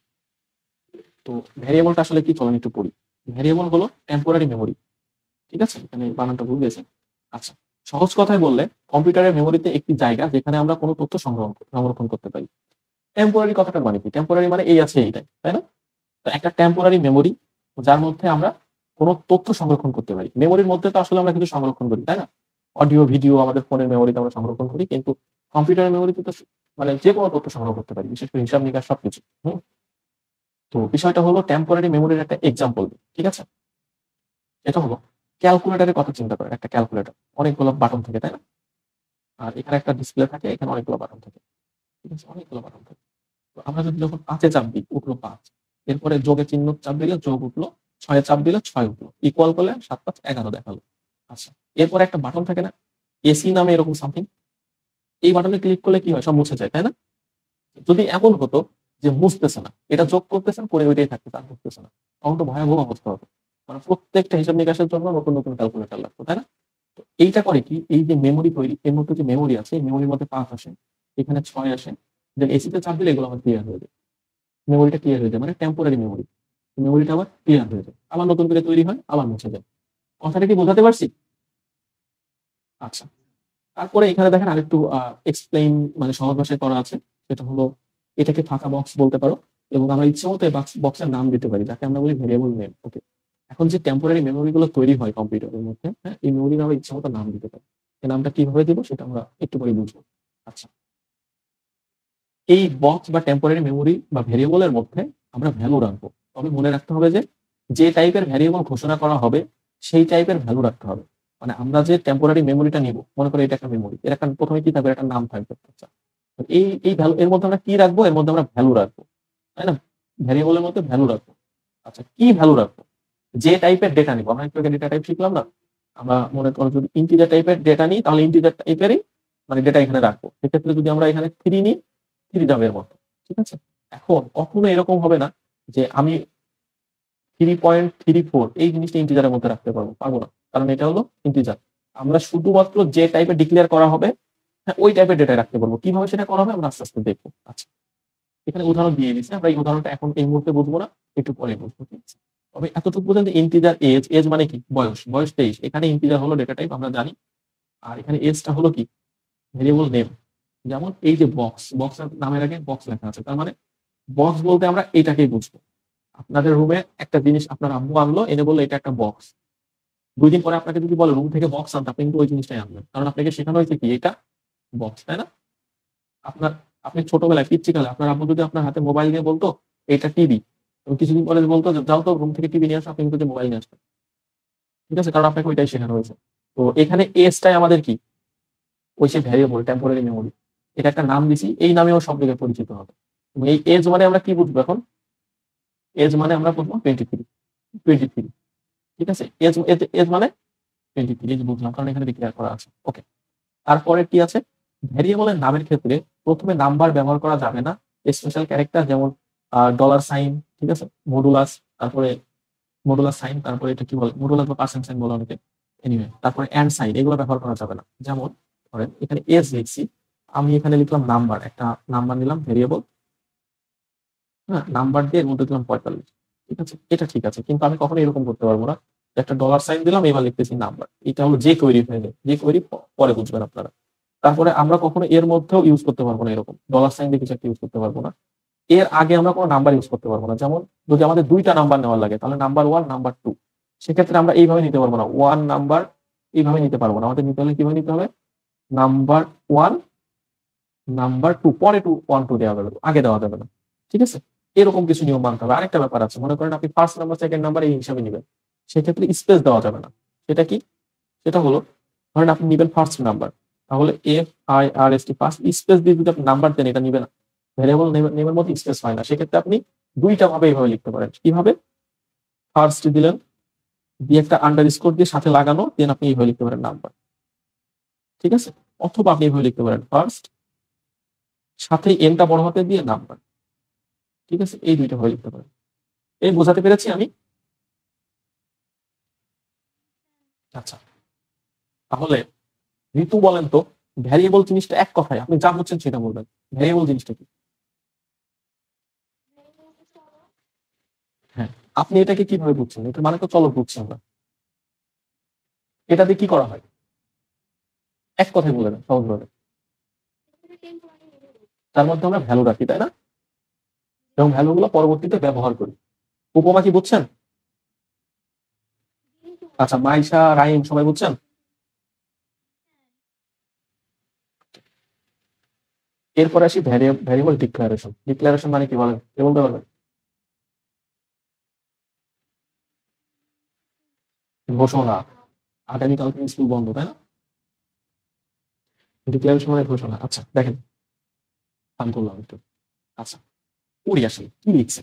তো ভ্যারিয়েবলটা আসলে কি চলেন একটু পড়ি ভ্যারিয়েবল হলো টেম্পোরারি মেমোরি ঠিক আছে এখানে বানানটা ভুল গেছে আচ্ছা সহজ কথায় বললে কম্পিউটারের মেমোরিতে একটি জায়গা যেখানে আমরা কোনো তথ্য সংরক্ষণ করতে পারি টেম্পোরারি কথাটার মানে কি টেম্পোরারি মানে এই আছে এইটাই তাই না তো একটা টেম্পোরারি মেমোরি যার মধ্যে আমরা কোনো তথ্য সংরক্ষণ করতে পারি মেমোরির মধ্যে তো আসলে আমরা কিছু সংরক্ষণ করি তাই না অডিও ভিডিও আমাদের ফোনের মেমোরিতে আমরা সংরক্ষণ করি কিন্তু কম্পিউটারের মেমোরিতে তো মানে যে কোনো তথ্য সংগ্রহ করতে পারি বিশেষ করে হিসাব নিকাশ সবকিছু তো বিষয়টা হলো টেম্পোরারি মেমোরির একটা এক্সাম্পল ঠিক আছে এটা হলো ক্যালকুলেটরের কথা চিন্তা করেন একটা ক্যালকুলেটর অনেকগুলো বাটন থাকে তাই না আর এখানে একটা ডিসপ্লে থাকে এখানে অনেকগুলো বাটন থাকে ঠিক আছে অনেকগুলো বাটন থাকে তো আমরা যদি যখন 5-এ চাপ দিই উঠলো 5 এরপরে যোগের চিহ্ন চাপ দিলে যোগ উঠলো 6-এ চাপ দিলে 6 উঠলো ইকুয়াল করলে 7-5-11 দেখালো আচ্ছা এরপরে একটা বাটন থাকে না এসি নামে এরকম সামথিং এই বাটনে ক্লিক করলে কি হয় সব মুছে যায় তাই না যদি এমন হতো যে মুছতেছে না এটা যোগ করতেছেন করে ওইটাই থাকতেছে আর মুছতেছে না তখন তো ভয়াবহ অবস্থা হতো মানে প্রত্যেকটা হিসাব নিকাশের জন্য নতুন নতুন ক্যালকুলেটর লাগতো তাই না তো এইটা করে কি এই যে মেমোরি তৈরি এর মধ্যে যে মেমোরি আছে এই মেমোরির মধ্যে 5 আসে এখানে 6 আসে দেন এসিতে চাপ দিলে এগুলো আমার ক্লিয়ার হয়ে যায় মেমোরিটা ক্লিয়ার হয়ে যায় মানে টেম্পোরারি মেমোরি মেমোরিটা আবার ক্লিয়ার হয়ে যায় আবার নতুন করে তৈরি হয় আবার মুছে যায় কথাটা কি বোঝাতে পারছি আচ্ছা তারপরে এখানে দেখেন আরেকটু এক্সপ্লেইন মানে সহজ ভাষায় করা আছে সেটা হলো এটাকে ফাঁকা বক্স বলতে পারো এবং আমরা ইচ্ছে মতো এই বক্সের নাম দিতে পারি যাকে আমরা বলি ভেরিয়েবল নেম ওকে এখন যে টেম্পোরারি মেমোরি গুলো তৈরি হয় কম্পিউটারের মধ্যে হ্যাঁ এই মেমোরি আমরা ইচ্ছে মতো নাম দিতে পারি এই নামটা কিভাবে দিব সেটা আমরা একটু পরে বুঝবো আচ্ছা এই বক্স বা টেম্পোরারি মেমোরি বা ভেরিয়েবলের মধ্যে আমরা ভ্যালু রাখবো। তবে মনে রাখতে হবে যে টাইপের ভ্যারিয়েবল ঘোষণা করা হবে সেই টাইপের ভ্যালু রাখতে হবে। মানে আমরা যে টেম্পোরারি মেমোরিটা নিব, মনে করি এটা একটা মেমোরি, এর একটা প্রথমে কি থাকবে, একটা নাম থাকবে। আচ্ছা, এই ভ্যালু এর মধ্যে আমরা কি রাখবো, এর মধ্যে আমরা ভ্যালু রাখবো, তাই না? ভ্যারিয়েবলের মধ্যে ভ্যালু রাখবো। আচ্ছা, কি ভ্যালু রাখবো? যে টাইপের ডেটা নিব, আমরা একটু আগে ডেটা টাইপ শিখলাম না? আমরা মনে করো যদি ইন্টিজার টাইপের ডেটা নিই, তাহলে ইন্টিজার টাইপেরই মানে ডেটা এখানে রাখবো। সেক্ষেত্রে যদি আমরা এখানে 3 নিই, 3 যাবে এর মতো। ঠিক আছে? এখন কখনো এরকম হবে না যে আমি 3.34 এই জিনিসটা ইন্টিজারের মধ্যে রাখতে পারবো না, কারণ এটা হলো ইন্টিজার। আমরা শুধুমাত্র যে টাইপের ডিক্লেয়ার করা হবে, হ্যাঁ, ওই টাইপের ডেটা রাখতে পারবো। কিভাবে সেটা করা হবে আমরা আস্তে আস্তে দেখবো। আচ্ছা, এখানে উদাহরণ দিয়ে দিচ্ছি, আমরা এই উদাহরণটা এখন এই মুহূর্তে বুঝবো না, একটু পরে বুঝবো। ঠিক আছে? তবে এতটুকু পর্যন্ত ইন্টিজার এজ, এজ মানে কি, বয়স, বয়স 23। এখানে ইন্টিজার হলো ডেটা টাইপ, আমরা জানি। আর এখানে এজটা হলো কি, ভেরিয়েবল নেম। যেমন এই যে বক্স, বক্সের নামের আগে বক্স লেখা আছে, তার মানে বক্স বলতে আমরা এটাকেই বুঝবো। আপনাদের রুমে একটা জিনিস আপনার আম্মু আনলো, এনে বললো এটা একটা বক্স। 2 দিন পরে আপনাকে যদি বলে রুম থেকে বক্স আনতে, আপনি কিন্তু ওই জিনিসটাই আনবেন, কারণ আপনাকে শেখানো হয়েছে কি এটা বক্স, তাই না? আপনার আপনি ছোটবেলায় পিচ্চিকালে আপনার আম্মু যদি আপনার হাতে মোবাইল দিয়ে বলতো এটা টিভি, এবং কিছুদিন পরে বলতো যে যাও তো রুম থেকে টিভি নিয়ে আসো, আপনি কিন্তু মোবাইল নিয়ে আসবেন। ঠিক আছে? কারণ আপনাকে ওইটাই শেখানো হয়েছে। তো এখানে এসটাই আমাদের কি, ওই সে ভ্যারিয়েবল টেম্পোরারি মেমোরি। এটা একটা নাম দিছি, এই নামেও সব জায়গায় পরিচিত হবে। এবং এই এজ মানে আমরা কি বুঝবো এখন? এজ মানে আমরা বুঝবো 23, 23। ঠিক আছে? এজ এজ মানে 23, এই যে বুঝলাম, কারণ এখানে ডিক্লেয়ার করা আছে। ওকে, তারপরে কি আছে? ভ্যারিয়েবলের নামের ক্ষেত্রে প্রথমে নাম্বার ব্যবহার করা যাবে না। স্পেশাল ক্যারেক্টার যেমন ডলার সাইন, ঠিক আছে, মডুলাস, তারপরে মডুলাস সাইন, তারপরে এটা কি বলে, মডুলাস বা পার্সেন্ট সাইন বলে অনেকে, এনিওয়ে, তারপরে এন্ড সাইন, এগুলো ব্যবহার করা যাবে না। যেমন ধরেন এখানে এজ লিখছি, আমি এখানে লিখলাম নাম্বার, একটা নাম্বার নিলাম ভেরিয়েবল, হ্যাঁ, নাম্বার দিয়ে এর মধ্যে দিলাম 45। ঠিক আছে? এটা ঠিক আছে, কিন্তু আমি কখনো এরকম করতে পারবো না যে একটা ডলার সাইন দিলাম, এবার লিখতেছি নাম্বার। এটা হলো যে কোয়েরি হয়ে যায়, যে কোয়েরি পরে বুঝবেন আপনারা। তারপরে আমরা কখনো এর মধ্যেও ইউজ করতে পারবো না, এরকম ডলার সাইন দিয়ে কিছু একটা ইউজ করতে পারবো না। এর আগে আমরা কোনো নাম্বার ইউজ করতে পারবো না। যেমন যদি আমাদের 2টা নাম্বার নেওয়ার লাগে, তাহলে নাম্বার 1, নাম্বার 2, সেক্ষেত্রে আমরা এইভাবে নিতে পারবো না। 1 নাম্বার এইভাবে নিতে পারবো না, আমাদের নিতে হলে কিভাবে নিতে হবে, নাম্বার 1, নাম্বার 2, পরে 2 1 2 দেওয়া যাবে, আগে দেওয়া যাবে না। ঠিক আছে? এরকম কিছু নিয়ম মানতে হবে। আরেকটা ব্যাপার আছে, মনে করেন আপনি ফার্স্ট নাম্বার, সেকেন্ড নাম্বার এই হিসাবে নেবেন, সেক্ষেত্রে স্পেস দেওয়া যাবে না। সেটা কি? সেটা হলো, ধরেন আপনি নিবেন ফার্স্ট নাম্বার, তাহলে FIRST, ফার্স্ট স্পেস দিয়ে যদি আপনি নাম্বার দেন, এটা নিবে না। ভেরিয়েবল নেমের মধ্যে স্পেস হয় না। সেক্ষেত্রে আপনি 2টা ভাবে এইভাবে লিখতে পারেন। কিভাবে? ফার্স্ট দিলেন, দিয়ে একটা আন্ডারস্কোর দিয়ে সাথে লাগানো, দেন আপনি এইভাবে লিখতে পারেন নাম্বার। ঠিক আছে? অথবা আপনি এইভাবে লিখতে পারেন ফার্স্ট, সাথে এনটা বড় হাতে দিয়ে নাম্বার। ঠিক আছে? এই 2টা ভাবে লিখতে পারেন। এই বোঝাতে পেরেছি আমি? আচ্ছা, তাহলে ঋতু বলেন তো, ভ্যারিয়েবল জিনিসটা এক কথায় আপনি যা বুঝছেন সেটা বলবেন। ভ্যারিয়েবল জিনিসটা কি? হ্যাঁ, আপনি এটাকে কিভাবে বুঝছেন? এটা মানে তো চলক বুঝছি আমরা। এটা দিয়ে কি করা হয়? এক কথায় বলে দেন সহজভাবে। তার মধ্যে আমরা ভ্যালু রাখি, তাই না? এবং ভ্যালু গুলো পরবর্তীতে ব্যবহার করি। উপমা কি বুঝছেন? আচ্ছা, মাইশা, রাইম সবাই বুঝছেন? এরপরে আসি ভ্যারিয়েবল ডিক্লারেশন। ডিক্লারেশন মানে কি বলেন, কে বলতে পারবেন? ঘোষণা। আগামীকাল থেকে স্কুল বন্ধ, তাই না? ডিক্লারেশন মানে ঘোষণা। আচ্ছা দেখেন, আমি করলাম একটু। আচ্ছা, পড়ি আসলে কি লিখছে।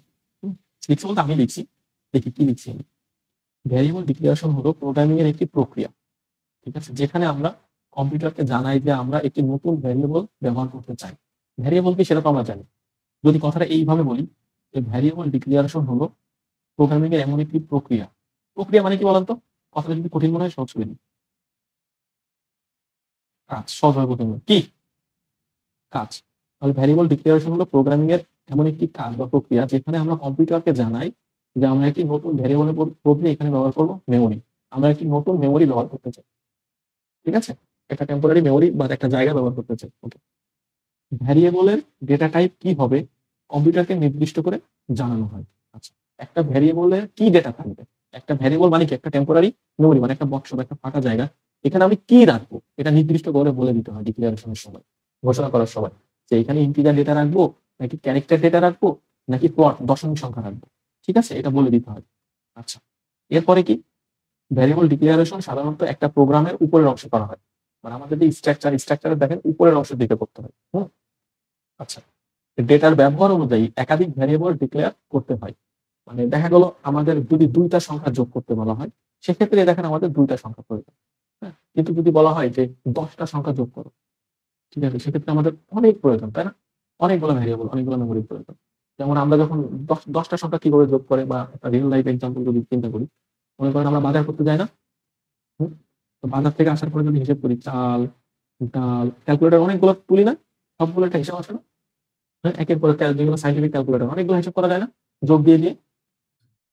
লিখছে বলতে আমি লিখছি, দেখি কি লিখছি আমি। ভ্যারিয়েবল ডিক্লারেশন হলো প্রোগ্রামিং এর একটি প্রক্রিয়া, ঠিক আছে, যেখানে আমরা কম্পিউটারকে জানাই যে আমরা একটি নতুন ভ্যারিয়েবল ব্যবহার করতে চাই। ভ্যারিয়েবল কি সেটা তো আমরা জানি। যদি কথাটা এইভাবে বলি যে ভ্যারিয়েবল ডিক্লারেশন হলো প্রোগ্রামিং এর এমন একটি প্রক্রিয়া। প্রক্রিয়া মানে কি বলেন তো? কথাটা যদি কঠিন মনে হয় সহজ করে দিই। কাজ, সহজভাবে কঠিন মনে কি কাজ। তাহলে ভ্যারিয়েবল ডিক্লারেশন হলো প্রোগ্রামিং এর এমন একটি কাজ বা প্রক্রিয়া যেখানে আমরা কম্পিউটারকে জানাই যে আমরা একটি নতুন ভ্যারিয়েবলের বদলে এখানে ব্যবহার করবো মেমোরি। আমরা একটি নতুন মেমোরি ব্যবহার করতে চাই। ঠিক আছে? একটা টেম্পোরারি মেমোরি বা একটা জায়গা ব্যবহার করতে চাই। ওকে, ভ্যারিয়েবলের ডেটা টাইপ কি হবে কম্পিউটারকে নির্দিষ্ট করে জানানো হয়। আচ্ছা, একটা ভ্যারিয়েবলের কি ডেটা থাকবে? একটা ভ্যারিয়েবল মানে কি, একটা টেম্পোরারি মেমোরি মানে একটা বক্স বা একটা ফাঁকা জায়গা, এখানে আমি কি রাখবো এটা নির্দিষ্ট করে বলে দিতে হয় ডিক্লারেশনের সময়, ঘোষণা করার সময়। যে এখানে ইন্টিজার ডেটা রাখবো নাকি ক্যারেক্টার ডেটা রাখবো নাকি প্লট দশমিক সংখ্যা রাখবো, ঠিক আছে, এটা বলে দিতে হবে। আচ্ছা, এরপরে কি, ভ্যারিয়েবল ডিক্লারেশন সাধারণত একটা প্রোগ্রামের উপরের অংশে করা হয়, মানে আমাদের যে স্ট্রাকচারে দেখেন উপরের অংশের দিকে করতে হয়। আচ্ছা, ডেটার ব্যবহার অনুযায়ী একাধিক ভ্যারিয়েবল ডিক্লেয়ার করতে হয়। মানে দেখা গেল আমাদের যদি দুইটা সংখ্যা যোগ করতে বলা হয়, সেক্ষেত্রে দেখেন আমাদের দুইটা সংখ্যা প্রয়োজন। হ্যাঁ, কিন্তু যদি বলা হয় যে 10টা সংখ্যা যোগ করো, ঠিক আছে, সেক্ষেত্রে আমাদের অনেক প্রয়োজন, তাই না, অনেকগুলো ভ্যারিয়েবল, অনেকগুলো মেমোরি প্রয়োজন। যেমন আমরা যখন 10টা সংখ্যা কিভাবে যোগ করে, বা একটা রিয়েল লাইফ এক্সাম্পল যদি চিন্তা করি, মনে করেন আমরা বাজার করতে যাই না, তো বাজার থেকে আসার পরে যদি হিসেব করি, চাল, ডাল, ক্যালকুলেটর অনেকগুলো তুলি না, সবগুলো একটা হিসাব আসে না? হ্যাঁ, একের পর যেগুলো সাইন্টিফিক ক্যালকুলেটর অনেকগুলো হিসাব করা যায় না, যোগ দিয়ে দিয়ে।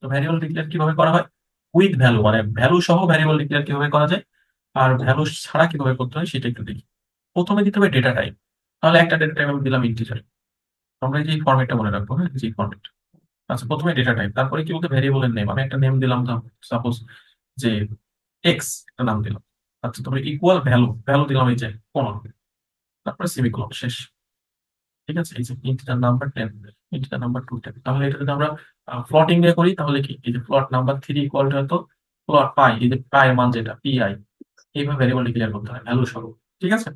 তো ভ্যারিয়েবল ডিক্লেয়ার কিভাবে করা হয়, উইথ ভ্যালু, মানে ভ্যালু সহ ভ্যারিয়েবল ডিক্লেয়ার কিভাবে করা যায়, আর ভ্যালু ছাড়া কিভাবে করতে হয় সেটা একটু দেখি। প্রথমে দিতে হবে ডেটা টাইপ। তাহলে একটা ডেটা টাইপ আমি দিলাম ইন্টিজার। আমরা এই যে ফরম্যাটটা মনে রাখবো, হ্যাঁ, যে ফরম্যাট। আচ্ছা, প্রথমে ডেটা টাইপ, তারপরে কি বলতে ভ্যারিয়েবলের নেম, আমি একটা নেম দিলাম, সাপোজ যে এক্স একটা নাম দিলাম। আচ্ছা, তারপরে ইকুয়াল ভ্যালু, ভ্যালু দিলাম এই যে 15, তারপরে সেমিকোলন, শেষ। ঠিক আছে, এই যে ইন্টিজার নাম্বার 10, ইন্টিজার নাম্বার 210। তাহলে এটা যদি আমরা প্লটিং দিয়ে করি, তাহলে কি, এই যে প্লট নাম্বার 3 ইকুয়াল টু হয়তো প্লট পাই, এই যে পাই মান যেটা পিআই, এইভাবে ভ্যারিয়েবল ডিক্লেয়ার করতে হয় ভ্যালু সহ। ঠিক আছে।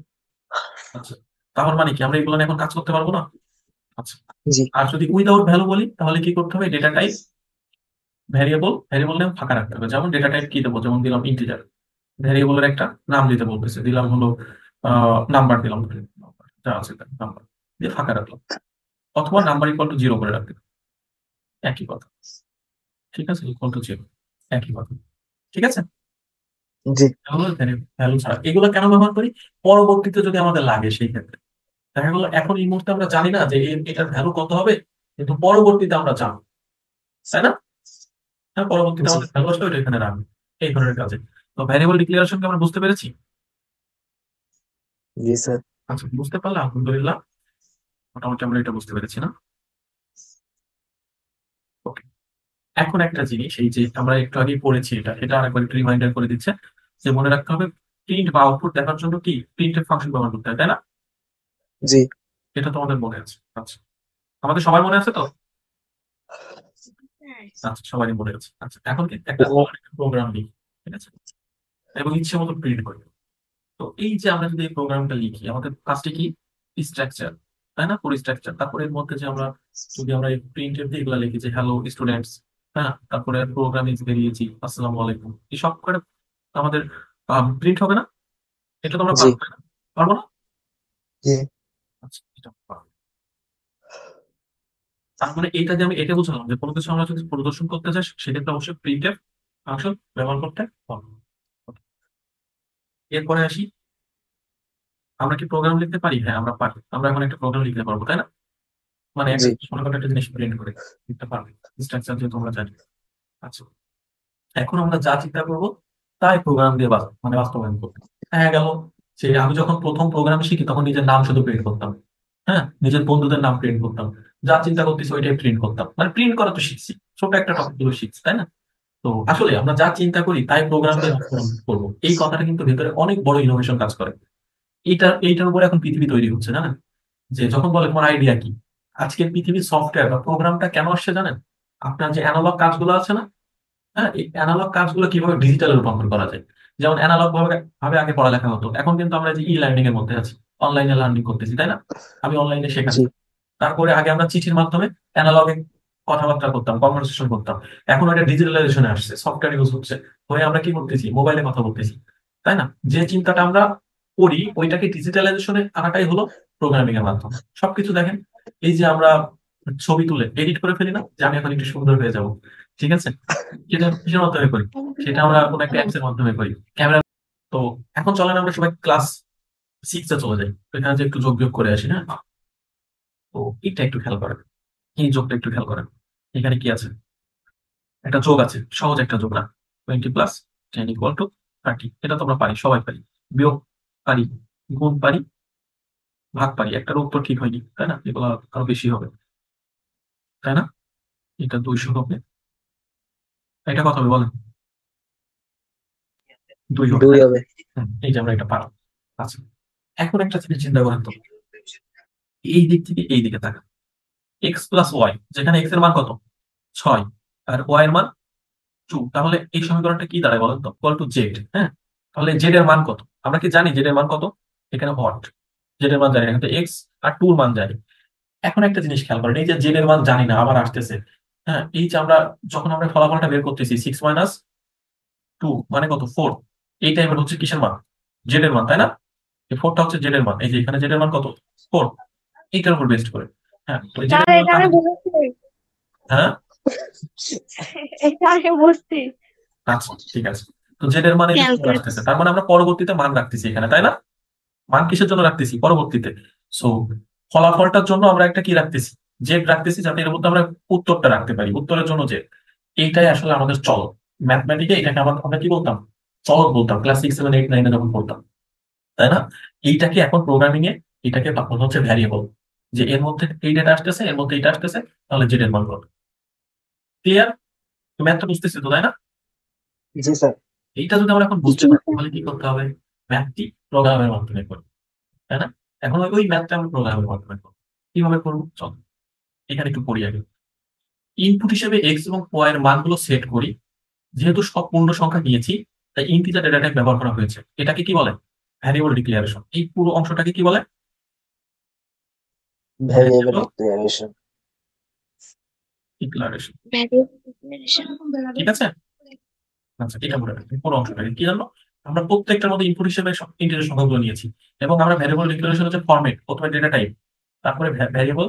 আচ্ছা, তাহলে মানে কি আমরা এগুলো নিয়ে এখন কাজ করতে পারবো না? আচ্ছা, জি আর যদি উইদাউট ভ্যালু বলি, তাহলে কি করতে হবে, data type variable, variable name ফাঁকা রাখতে হবে। যেমন ডেটা টাইপ কি দেবো, যেমন দিলাম ইন্টিজার, ভ্যারিয়েবলের একটা নাম দিতে বলতেছে, দিলাম হলো নাম্বার দিলাম, যা আছে নাম্বার দিয়ে ফাঁকা রাখলাম, অথবা নাম্বার ইকুয়াল টু 0 করে রাখতে, একই কথা। ঠিক আছে, ইকুয়াল টু 0, একই কথা। ঠিক আছে। জি ভ্যালু ছাড়া এগুলো কেন ব্যবহার করি, পরবর্তীতে যদি আমাদের লাগে সেই ক্ষেত্রে। দেখা গেলো এখন এই মুহূর্তে আমরা জানি না যে এটার ভ্যালু কত হবে, কিন্তু পরবর্তীতে আমরা জানবো, তাই না? হ্যাঁ, পরবর্তীতে জি আমাদের ভ্যালু আসলে ওইটা এখানে রাখবে, এই ধরনের কাজে। তো ভ্যারিয়েবল ডিক্লারেশনকে আমরা বুঝতে পেরেছি। জি স্যার। আচ্ছা, বুঝতে পারলে আলহামদুলিল্লাহ, মোটামুটি আমরা এটা বুঝতে পেরেছি না? ওকে। এখন একটা জিনিস, এই যে আমরা একটু আগে পড়েছি, এটা এটা আরেকবার একটু রিমাইন্ডার করে দিচ্ছে, যে মনে রাখতে হবে প্রিন্ট বা আউটপুট দেখার জন্য কি প্রিন্টের ফাংশন ব্যবহার করতে হয়, তাই না? জি এটা তোমাদের মনে আছে? আচ্ছা, আমাদের সবার মনে আছে তো? আচ্ছা, সবারই মনে আছে। আচ্ছা, এখন কি একটা প্রোগ্রাম লিখি, ঠিক আছে, এবং ইচ্ছে মতো প্রিন্ট করি। তো এই যে আমরা যদি এই প্রোগ্রামটা লিখি, আমাদের ফার্স্টে কি, স্ট্রাকচার, তাই না, পুরো স্ট্রাকচার, তারপরে এর মধ্যে যে আমরা যদি আমরা এই প্রিন্টের দিয়ে এগুলো লিখি যে হ্যালো স্টুডেন্টস, হ্যাঁ, তারপরে প্রোগ্রাম ইজ বেরিয়েছি, আসসালামু আলাইকুম, এই সব করে আমাদের প্রিন্ট হবে না? এটা তো আমরা জি পারবো, তাই না? পারবো না? জি আচ্ছা, এটা পারবো। তার মানে এটা যে আমি এটা বুঝলাম যে কোনো কিছু আমরা যদি প্রদর্শন করতে চাই, সেক্ষেত্রে অবশ্যই প্রিন্টএফ ফাংশন ব্যবহার করতে হবে। এরপরে আসি, আমরা কি প্রোগ্রাম লিখতে পারি? হ্যাঁ, আমরা পারি। আমরা এখন একটা প্রোগ্রাম লিখতে পারবো, তাই না? মানে একটা জি ছোটখাটো একটা জিনিস প্রিন্ট করে দিতে পারবে, স্ট্রাকচার যেহেতু আমরা জানি। আচ্ছা, এখন আমরা যা চিন্তা করবো তাই প্রোগ্রাম দিয়ে মানে বাস্তবায়ন করবো। হ্যাঁ, গেল যে আমি যখন প্রথম প্রোগ্রাম শিখি তখন নিজের নাম শুধু প্রিন্ট করতাম, হ্যাঁ, নিজের বন্ধুদের নাম প্রিন্ট করতাম, যা চিন্তা করতেছি ওইটাই প্রিন্ট করতাম, মানে প্রিন্ট করা তো শিখছি, ছোট একটা টপিক গুলো শিখছি, তাই না? তো আসলে আমরা যা চিন্তা করি তাই প্রোগ্রাম দিয়ে বাস্তবায়ন করবো, এই কথাটা কিন্তু ভেতরে অনেক বড় ইনোভেশন কাজ করে। এইটার উপরে এখন পৃথিবী তৈরি হচ্ছে, জানেন? যে যখন বলে তোমার আইডিয়া কি, আজকের পৃথিবীর সফটওয়্যার বা প্রোগ্রামটা কেন আসছে জানেন? আপনার যে অ্যানালগ কাজগুলো আছে না, হ্যাঁ, এই অ্যানালগ কাজগুলো কিভাবে ডিজিটালে রূপান্তর করা যায়। যেমন অ্যানালগ ভাবে আগে পড়ালেখা হতো, এখন কিন্তু আমরা যে ই লার্নিং এর মধ্যে আছি, অনলাইনে লার্নিং করতেছি, তাই না? আমি অনলাইনে জি শেখাচ্ছি। তারপরে আগে আমরা চিঠির মাধ্যমে অ্যানালগে কথাবার্তা করতাম, কনভারসেশন করতাম। এখন ওটা ডিজিটালাইজেশনে আসছে, সফটওয়্যার ইউজ হচ্ছে, হয়ে আমরা কি করতেছি, মোবাইলে কথা বলতেছি, তাই না? যে চিন্তাটা আমরা করি ওইটাকে ডিজিটালাইজেশনে আনাটাই হলো প্রোগ্রামিং এর মাধ্যমে। সবকিছু দেখেন, এই যে আমরা ছবি তুলে এডিট করে ফেলি না, যে আমি এখন একটু সুন্দর হয়ে যাব, ঠিক আছে, সেটা কিসের মাধ্যমে করি, সেটা আমরা কোনো একটা অ্যাপস এর মাধ্যমে করি, ক্যামেরা। তো এখন চলেন আমরা সবাই ক্লাস 6 এ চলে যাই, এখানে যে একটু যোগ বিয়োগ করে আসি, হ্যাঁ। তো এটা একটু খেয়াল করেন, এই যোগটা একটু খেয়াল করেন, এখানে কি আছে, একটা যোগ আছে, সহজ একটা যোগ না, 20 + 10 = 30, এটা তো আমরা পারি, সবাই পারি। বিয়োগ পারি, গুণ পারি, ভাগ পারি, একটার উত্তর ঠিক হয়নি, তাই না, এগুলো আরো বেশি হবে, তাই না? এটা 200 হবে, এটা কত হবে বলেন? 2 হবে, দুই তাই না? হবে। এই যে আমরা এটা পারলাম। আচ্ছা, এখন একটা জিনিস চিন্তা করেন তো, এই দিক থেকে এই দিকে তাকান, এক্স প্লাস ওয়াই, যেখানে এক্স এর মান কত 6 আর ওয়াই এর মান 2, তাহলে এই সমীকরণটা কি দাঁড়ায় বলেন তো, ইকুয়াল টু জেড। হ্যাঁ, তাহলে জেড এর মান কত আমরা কি জানি, জেড এর মান কত, এখানে হট জেড এর মান জানি, এখানে এক্স আর 2 এর মান জানি। এখন একটা জিনিস খেয়াল করেন, এই যে জেড এর মান জানি না আবার আসতেছে। হ্যাঁ, এই যে আমরা যখন আমরা ফলাফলটা বের করতেছি 6 - 2 মানে কত 4, এই টাইপের হচ্ছে কিসের মান, জেড এর মান, তাই না? এই 4টা হচ্ছে জেড এর মান, এই যে এখানে জেড এর মান কত 4, এইটার উপর বেস্ট করে। হ্যাঁ, তো জেড স্যার এর মান এটা আমি কাকে, বুঝছি, হ্যাঁ এটা আমি বুঝছি। আচ্ছা ঠিক আছে। তো জেড এর মান এই যে 4 ক্যালকুলেট আসতেছে, তার মানে আমরা পরবর্তীতে মান রাখতেছি এখানে, তাই না? মান কিসের জন্য রাখতেছি পরবর্তীতে, সো ফলাফলটার জন্য আমরা একটা কি রাখতেছি, জেড রাখতেছি, যাতে এর মধ্যে আমরা উত্তরটা রাখতে পারি, উত্তরের জন্য জেড। এইটাই আসলে আমাদের চলক, ম্যাথমেটিকে এটাকে আমরা কি বলতাম, চলক বলতাম, ক্লাস 6, 7, 8, 9 যখন পড়তাম, তাই না? এইটাকে এখন প্রোগ্রামিং এ এটাকে বলা হচ্ছে ভ্যারিয়েবল, যে এর মধ্যে এই ডেটা আসতেছে, এর মধ্যে এটা আসতেছে, তাহলে জেড এর মান কত। ক্লিয়ার? ম্যাথটা বুঝতেছি তো, তাই না? জি স্যার। এইটা যদি আমরা এখন বুঝতে পারি তাহলে কি করতে হবে, ম্যাথটি প্রোগ্রামের মাধ্যমে করবো, তাই না? এখন ওই ম্যাথটা আমরা প্রোগ্রামের মাধ্যমে করবো, কিভাবে করবো চল এখানে একটু পড়ি আগে। ইনপুট হিসেবে এক্স এবং ওয়াই এর মানগুলো সেট করি, যেহেতু সব পূর্ণ সংখ্যা নিয়েছি তাই ইন্টিজার ডেটা টাইপ ব্যবহার করা হয়েছে, এটাকে কি বলে, ভ্যারিয়েবল ডিক্লারেশন। এই পুরো অংশটাকে কি বলে, variable variable declaration. Declaration. Variable declaration. ঠিক আছে, আচ্ছা এটা মনে রাখবেন, পুরো অংশটাকে কি জানো, আমরা প্রত্যেকটার মধ্যে ইনপুট হিসেবে ইন্টিজার সংখ্যাগুলো নিয়েছি, এবং আমরা ভ্যারিয়েবল ডিক্লারেশন হচ্ছে ফরম্যাট, প্রথমে ডেটা টাইপ, তারপরে ভ্যারিয়েবল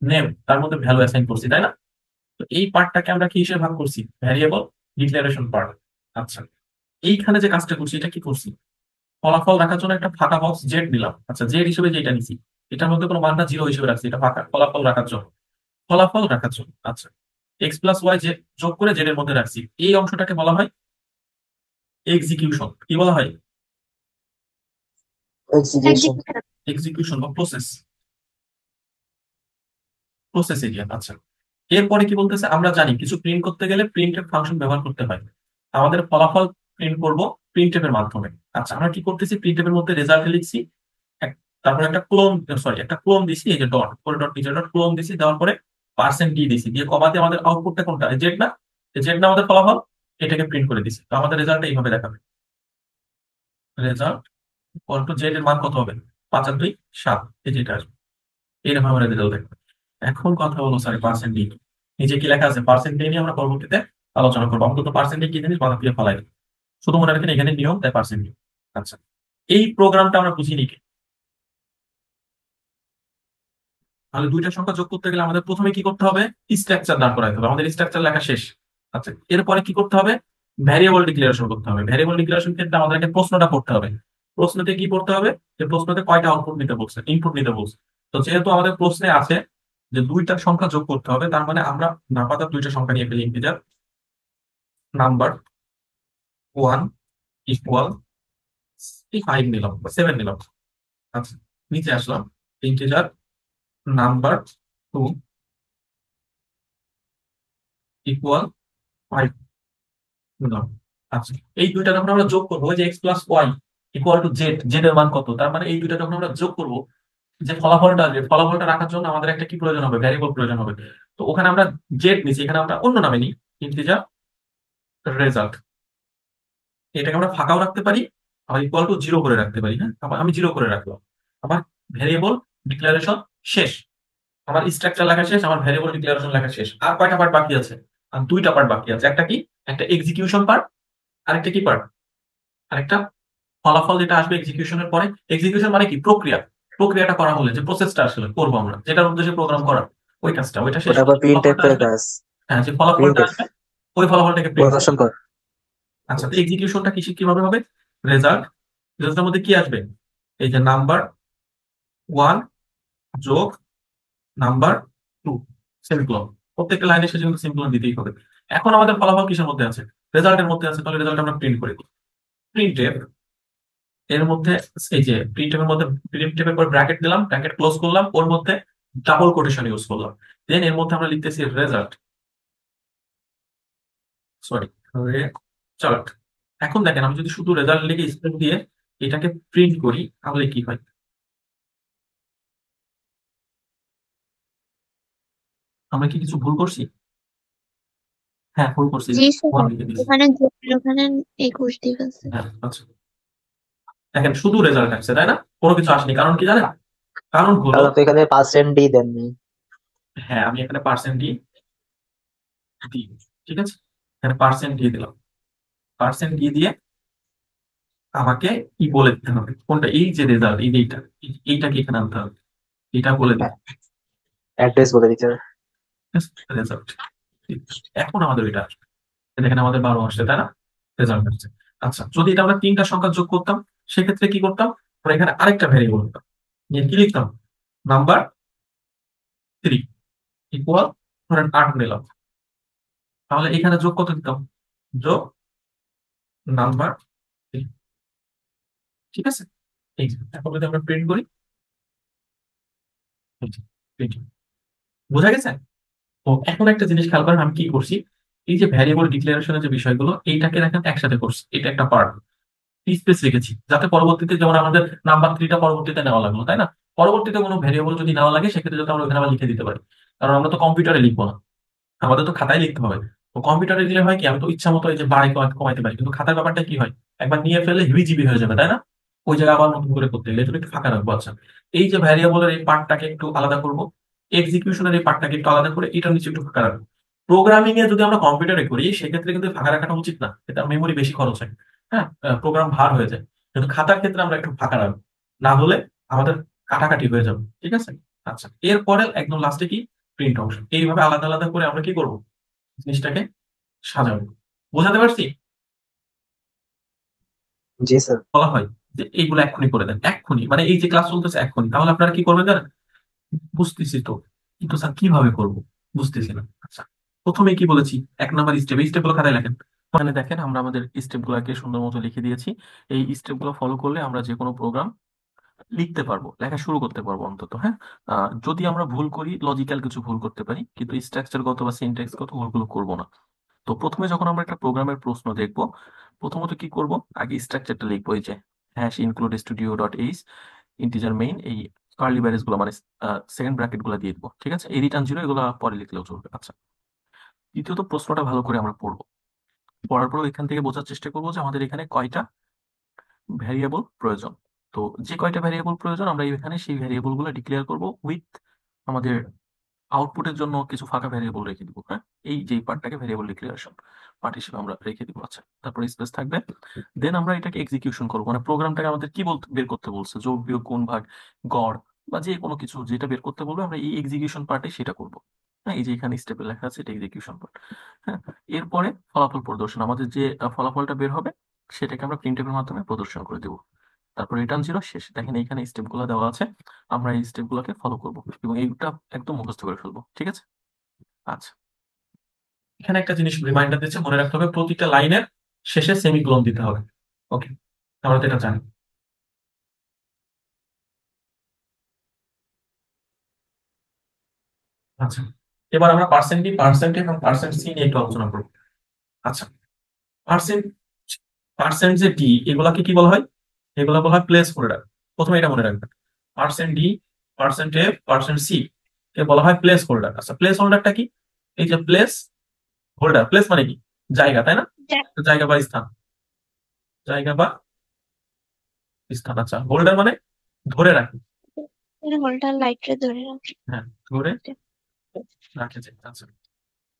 নেম, তার মধ্যে ভ্যালু অ্যাসাইন করছি, তাই না? তো এই পার্টটাকে আমরা কি হিসেবে ভাগ করছি, ভ্যারিয়েবল ডিক্লারেশন পার্ট। আচ্ছা, এইখানে যে কাজটা করছি এটা কি করছি, ফলাফল রাখার জন্য একটা ফাঁকা বক্স জেড নিলাম। আচ্ছা, জেড হিসেবে যেটা নিছি এটার মধ্যে কোনো মানটা 0 হিসেবে রাখছি, এটা ফাঁকা ফলাফল রাখার জন্য, ফলাফল রাখার জন্য। আচ্ছা, এক্স প্লাস ওয়াই যে যোগ করে জেড এর মধ্যে রাখছি, এই অংশটাকে বলা হয় এক্সিকিউশন। কি বলা হয়, এক্সিকিউশন। এক্সিকিউশন বা প্রসেস, প্রসেস এরিয়া। আচ্ছা, এরপরে কি বলতেছে, আমরা জানি কিছু প্রিন্ট করতে গেলে প্রিন্টএফ ফাংশন ব্যবহার করতে হয়, আমাদের ফলাফল প্রিন্ট করব প্রিন্টএফ এর মাধ্যমে। আচ্ছা, আমরা কি করতেছি, প্রিন্টএফ এর মধ্যে রেজাল্ট লিখছি, তারপরে একটা ক্লোন, সরি একটা ক্লোন দিছি, এই যে ডট পরে ডট নিচে ডট ক্লোন দিছি, দেওয়ার পরে পার্সেন্ট ডি দিছি, দিয়ে কমা দিয়ে আমাদের আউটপুটটা কোনটা, জেড না, জেড না আমাদের ফলাফল, এটাকে প্রিন্ট করে দিছি। তো আমাদের রেজাল্টটা এইভাবে দেখাবে, রেজাল্ট ইকুয়াল টু জেড এর মান কত হবে, 5 আর 2 7, এই যেটা আসবে, এইরকম আমরা রেজাল্ট দেখবো। এখন কথা হলো স্যার পার্সেন্ট ডি নিচে কি লেখা আছে, পার্সেন্ট ডি নিয়ে আমরা পরবর্তীতে আলোচনা করবো, আমাদের তো পার্সেন্ট ডি কি জিনিস মাথা দিয়ে ফেলাই, শুধু মনে রাখেন এখানে নিয়ম, তাই পার্সেন্ট ডি। আচ্ছা, এই প্রোগ্রামটা আমরা বুঝিনি কি, তাহলে দুইটা সংখ্যা যোগ করতে গেলে আমাদের প্রথমে কি করতে হবে, স্ট্রাকচার দাঁড় করাতে হবে, আমাদের স্ট্রাকচার লেখা শেষ। আচ্ছা, এরপরে কি করতে হবে, ভ্যারিয়েবল ডিক্লারেশন করতে হবে। ভ্যারিয়েবল ডিক্লারেশন ক্ষেত্রে আমাদেরকে প্রশ্নটা পড়তে হবে, প্রশ্নতে কি পড়তে হবে, যে প্রশ্নতে কয়টা আউটপুট নিতে বলছে, ইনপুট নিতে বলছে। তো যেহেতু আমাদের প্রশ্নে আছে যে দুইটা সংখ্যা যোগ করতে হবে, তার মানে আমরা নাপাতার দুইটা সংখ্যা নিয়ে ফেলি, ইন্টিজার নাম্বার 1 ইকুয়াল 5 নিলাম বা 7 নিলাম। আচ্ছা, নিচে আসলাম, ইন্টিজার নাম্বার 2 ইকুয়াল 5 নিলাম। আচ্ছা, এই দুইটা যখন আমরা যোগ করবো, ওই যে X plus Y equal to Z, Z এর মান কত, তার মানে এই দুইটা যখন আমরা যোগ করবো, যে ফলাফলটা আসবে, ফলাফলটা রাখার জন্য আমাদের একটা কি প্রয়োজন হবে, ভ্যারিয়েবল প্রয়োজন হবে। তো ওখানে আমরা জেড নিছি, এখানে আমরা অন্য নামে নিই, ইন্টিজার রেজাল্ট। এটাকে আমরা ফাঁকাও রাখতে পারি, আবার ইকুয়াল টু 0 করে রাখতে পারি। হ্যাঁ, আবার আমি 0 করে রাখলাম, আমার ভ্যারিয়েবল ডিক্লারেশন শেষ, আমার স্ট্রাকচার লেখা শেষ, আমার ভ্যারিয়েবল ডিক্লারেশন লেখা শেষ। আর কয়টা পার্ট বাকি আছে, আর দুইটা পার্ট বাকি আছে, একটা কি, একটা এক্সিকিউশন পার্ট, আরেকটা কি পার্ট, আরেকটা ফলাফল যেটা আসবে এক্সিকিউশনের পরে। এক্সিকিউশন মানে কি, প্রক্রিয়া, প্রক্রিয়াটা করা হলে যে প্রসেসটা আসলে করবো আমরা, যেটার উদ্দেশ্যে প্রোগ্রাম করা, ওই কাজটা, ওইটা শেষ ওটা হলে আবার যে প্রিন্ট ফলাফলটা টাইপের আসবে, কাজ। হ্যাঁ যে ফলাফলটা প্রিন্ট আসবে ওই ফলাফলটাকে প্রিন্ট করবে। প্রদর্শন কর। আচ্ছা, তো এক্সিকিউশনটা কিভাবে হবে, রেজাল্ট, রেজাল্টের মধ্যে কি আসবে, এই যে নাম্বার 1 যোগ নাম্বার 2 সেমিকোলন, প্রত্যেকটা লাইনের শেষে কিন্তু সেমিকোলন দিতেই হবে। এখন আমাদের ফলাফল কিসের মধ্যে আছে, রেজাল্টের মধ্যে আছে, তাহলে রেজাল্ট আমরা প্রিন্ট করে দিই। প্রিন্টএফ এর মধ্যে, এই যে প্রিন্টএফ এর মধ্যে, প্রিন্টএফ এর পর ব্র্যাকেট দিলাম, ব্র্যাকেট ক্লোজ করলাম, ওর মধ্যে ডাবল কোটেশন ইউজ করলাম, দেন এর মধ্যে আমরা লিখতেছি রেজাল্ট, সরি রেজাল্ট। এখন দেখেন আমি যদি শুধু রেজাল্ট লিখে স্পেস দিয়ে এটাকে প্রিন্ট করি তাহলে কি হয়, আমরা কি কিছু ভুল করছি? হ্যাঁ, ভুল করছি, জি স্যার, 1 লিখে দিয়েছি। ওখানে ওখানে 21 দিয়ে ফেলছে। হ্যাঁ, আচ্ছা, দেখেন শুধু রেজাল্ট আসছে, তাই না? কোনো কিছু আসেনি। কারণ কি জানেন? কারণ হলো, তাহলে তো এখানে পার্সেন্ট দিয়ে দেননি। হ্যাঁ আমি এখানে পার্সেন্ট দিই, ঠিক আছে, এখানে পার্সেন্ট দিয়ে দিলাম। পার্সেন্ট দিয়ে আমাকে কি বলে দিতে হবে, কোনটা, এই যে রেজাল্ট, এই যে এইটাকে এখানে আনতে হবে, এটা বলে দিতে হবে। অ্যাড্রেস বলে দিতে হবে। রেজাল্ট, এখন আমাদের এটা আসবে। এখানে আমাদের 12 আসছে, তাই না? রেজাল্ট আসছে। আচ্ছা, যদি এটা আমরা 3টা সংখ্যা যোগ করতাম, সেক্ষেত্রে কি করতাম? আমরা এখানে আরেকটা ভ্যারিয়েবল দিতাম, নিয়ে কি লিখতাম? নাম্বার 3 ইকুয়াল, ধরেন 8 নিলাম, তাহলে এখানে যোগ কত দিতাম? যোগ নাম্বার 3, ঠিক আছে? এই যে এখন যদি আমরা প্রিন্ট করি, এই যে print, বোঝা গেছে? তো এখন একটা জিনিস খেয়াল করেন, আমি কি করছি, এই যে ভ্যারিয়েবল ডিক্লারেশনের যে বিষয়গুলো, এইটাকে দেখেন একসাথে করছি, এটা একটা পার্ট, স্পেস রেখেছি, যাতে পরবর্তীতে যেমন আমাদের নাম্বার 3টা পরবর্তীতে নেওয়া লাগলো, তাই না? পরবর্তীতে কোনো ভ্যারিয়েবল যদি নেওয়া লাগে, সেক্ষেত্রে যাতে আমরা ওখানে আবার লিখে দিতে পারি। কারণ আমরা তো কম্পিউটারে লিখবো না, আমাদের তো খাতায় লিখতে হবে। তো কম্পিউটারে দিলে হয় কি, আমি তো ইচ্ছা মতো এই যে বাড়ি কমাইতে পারি, কিন্তু খাতার ব্যাপারটা কি হয়, একবার নিয়ে ফেললে হিবিজিবি হয়ে যাবে, তাই না? ওই জায়গায় আবার নতুন করে করতে গেলে এটা একটু ফাঁকা রাখবো। আচ্ছা, এই যে ভ্যারিয়েবলের এই পার্টটাকে একটু আলাদা করবো, এক্সিকিউশনের এই পার্টটাকে একটু আলাদা করে এটার নিচে একটু ফাঁকা রাখবো। প্রোগ্রামিং এ যদি আমরা কম্পিউটারে করি, সেক্ষেত্রে কিন্তু ফাঁকা রাখাটা উচিত না, এটা মেমোরি বেশি খরচ হয়। হ্যাঁ, প্রোগ্রাম ভার হয়ে যায়। কিন্তু খাতার ক্ষেত্রে আমরা একটু ফাঁকা রাখবো, না হলে আমাদের কাটাকাটি হয়ে যাবে, ঠিক আছে? আচ্ছা, এরপরে একদম লাস্টে কি, প্রিন্ট অংশ। এইভাবে আলাদা আলাদা করে আমরা কি করবো, জিনিসটাকে সাজাবো। বোঝাতে পারছি? জি স্যার। বলা হয় যে এইগুলো এক্ষুনি করে দেন, এক্ষুনি, মানে এই যে ক্লাস চলতেছে এক্ষুনি, তাহলে আপনারা কি করবেন জানেন? বুঝতেছি তো, কিন্তু স্যার কিভাবে করবো, বুঝতেছি না। আচ্ছা, প্রথমে কি বলেছি, 1 নম্বর স্টেপ, এই স্টেপ গুলো খাতায় লেখেন। মানে দেখেন, আমরা আমাদের স্টেপ গুলাকে সুন্দর মতো লিখে দিয়েছি। এই স্টেপ গুলো ফলো করলে আমরা যে কোনো প্রোগ্রাম লিখতে পারবো, লেখা শুরু করতে পারবো অন্তত, হ্যাঁ। যদি আমরা ভুল করি, লজিক্যাল কিছু ভুল করতে পারি, কিন্তু স্ট্রাকচারগত বা সিনট্যাক্সগত ভুলগুলো করবো না। তো প্রথমে যখন আমরা একটা প্রোগ্রামের প্রশ্ন দেখব, প্রথমত কি করব, আগে স্ট্রাকচারটা লিখবো, এই যে hash include studio dot H integer main, এই কার্লি ব্যারেজ গুলো মানে সেকেন্ড ব্র্যাকেট গুলো দিয়ে দিবো, ঠিক আছে? এই রিটার্ন জিরো এগুলো পরে লিখলেও চলবে। আচ্ছা, দ্বিতীয়ত প্রশ্নটা ভালো করে আমরা পড়বো, পড়ার পর এখান থেকে বোঝার চেষ্টা করবো যে আমাদের এখানে কয়টা ভ্যারিয়েবল প্রয়োজন। তো যে কয়টা ভ্যারিয়েবল প্রয়োজন, আমরা এখানে সেই ভ্যারিয়েবল গুলো ডিক্লেয়ার করবো উইথ আমাদের আউটপুটের জন্য কিছু ফাঁকা ভ্যারিয়েবল রেখে দিব, হ্যাঁ। এই যে পার্টটাকে ভ্যারিয়েবল ডিক্লারেশন পার্ট হিসেবে আমরা রেখে দিব। আচ্ছা, তারপরে স্পেস থাকবে। দেন আমরা এটাকে এক্সিকিউশন করবো, মানে প্রোগ্রামটাকে আমাদের কি বলতে বের করতে বলছে, যোগ বিয়োগ গুণ ভাগ গড় বা যে কোনো কিছু যেটা বের করতে বলবে, আমরা এই এক্সিকিউশন পার্টে সেটা করবো। হ্যাঁ, এই যে এখানে স্টেপে লেখা আছে এটা এক্সিকিউশন পার্ট। হ্যাঁ, এরপরে ফলাফল প্রদর্শন, আমাদের যে ফলাফলটা বের হবে সেটাকে আমরা প্রিন্টএর মাধ্যমে প্রদর্শন করে দেবো। তারপর রিটার্ন জিরো শেষ। দেখেন এইখানে স্টেপ গুলো দেওয়া আছে, আমরা এই স্টেপ গুলোকে ফলো করবো এবং এইটা একদম মুখস্থ করে ফেলবো, ঠিক আছে? আচ্ছা, এখানে একটা জিনিস রিমাইন্ডার দিচ্ছে, মনে রাখতে হবে প্রতিটা লাইনের শেষে সেমিকোলন দিতে হবে। ওকে, আমরা তো এটা জানি। আচ্ছা, এবার আমরা পার্সেন্ট বি, পার্সেন্ট এবং পার্সেন্ট সি নিয়ে একটু আলোচনা করবো। আচ্ছা, পার্সেন্ট পার্সেন্ট যে ডি, এগুলাকে কি বলা হয়? এগুলা বলা হয় প্লেস হোল্ডার। প্রথমে এটা মনে রাখবেন, percent D, percent F, percent C কে বলা হয় প্লেস হোল্ডার। আচ্ছা, প্লেস হোল্ডারটা কি? এই যে প্লেস হোল্ডার, প্লেস মানে কি, জায়গা, তাই না? জায়গা বা স্থান, জায়গা বা স্থান। আচ্ছা, হোল্ডার মানে ধরে রাখে, হোল্ডার লাইটে ধরে রাখে। হ্যাঁ, ধরে রাখে যায়। আচ্ছা,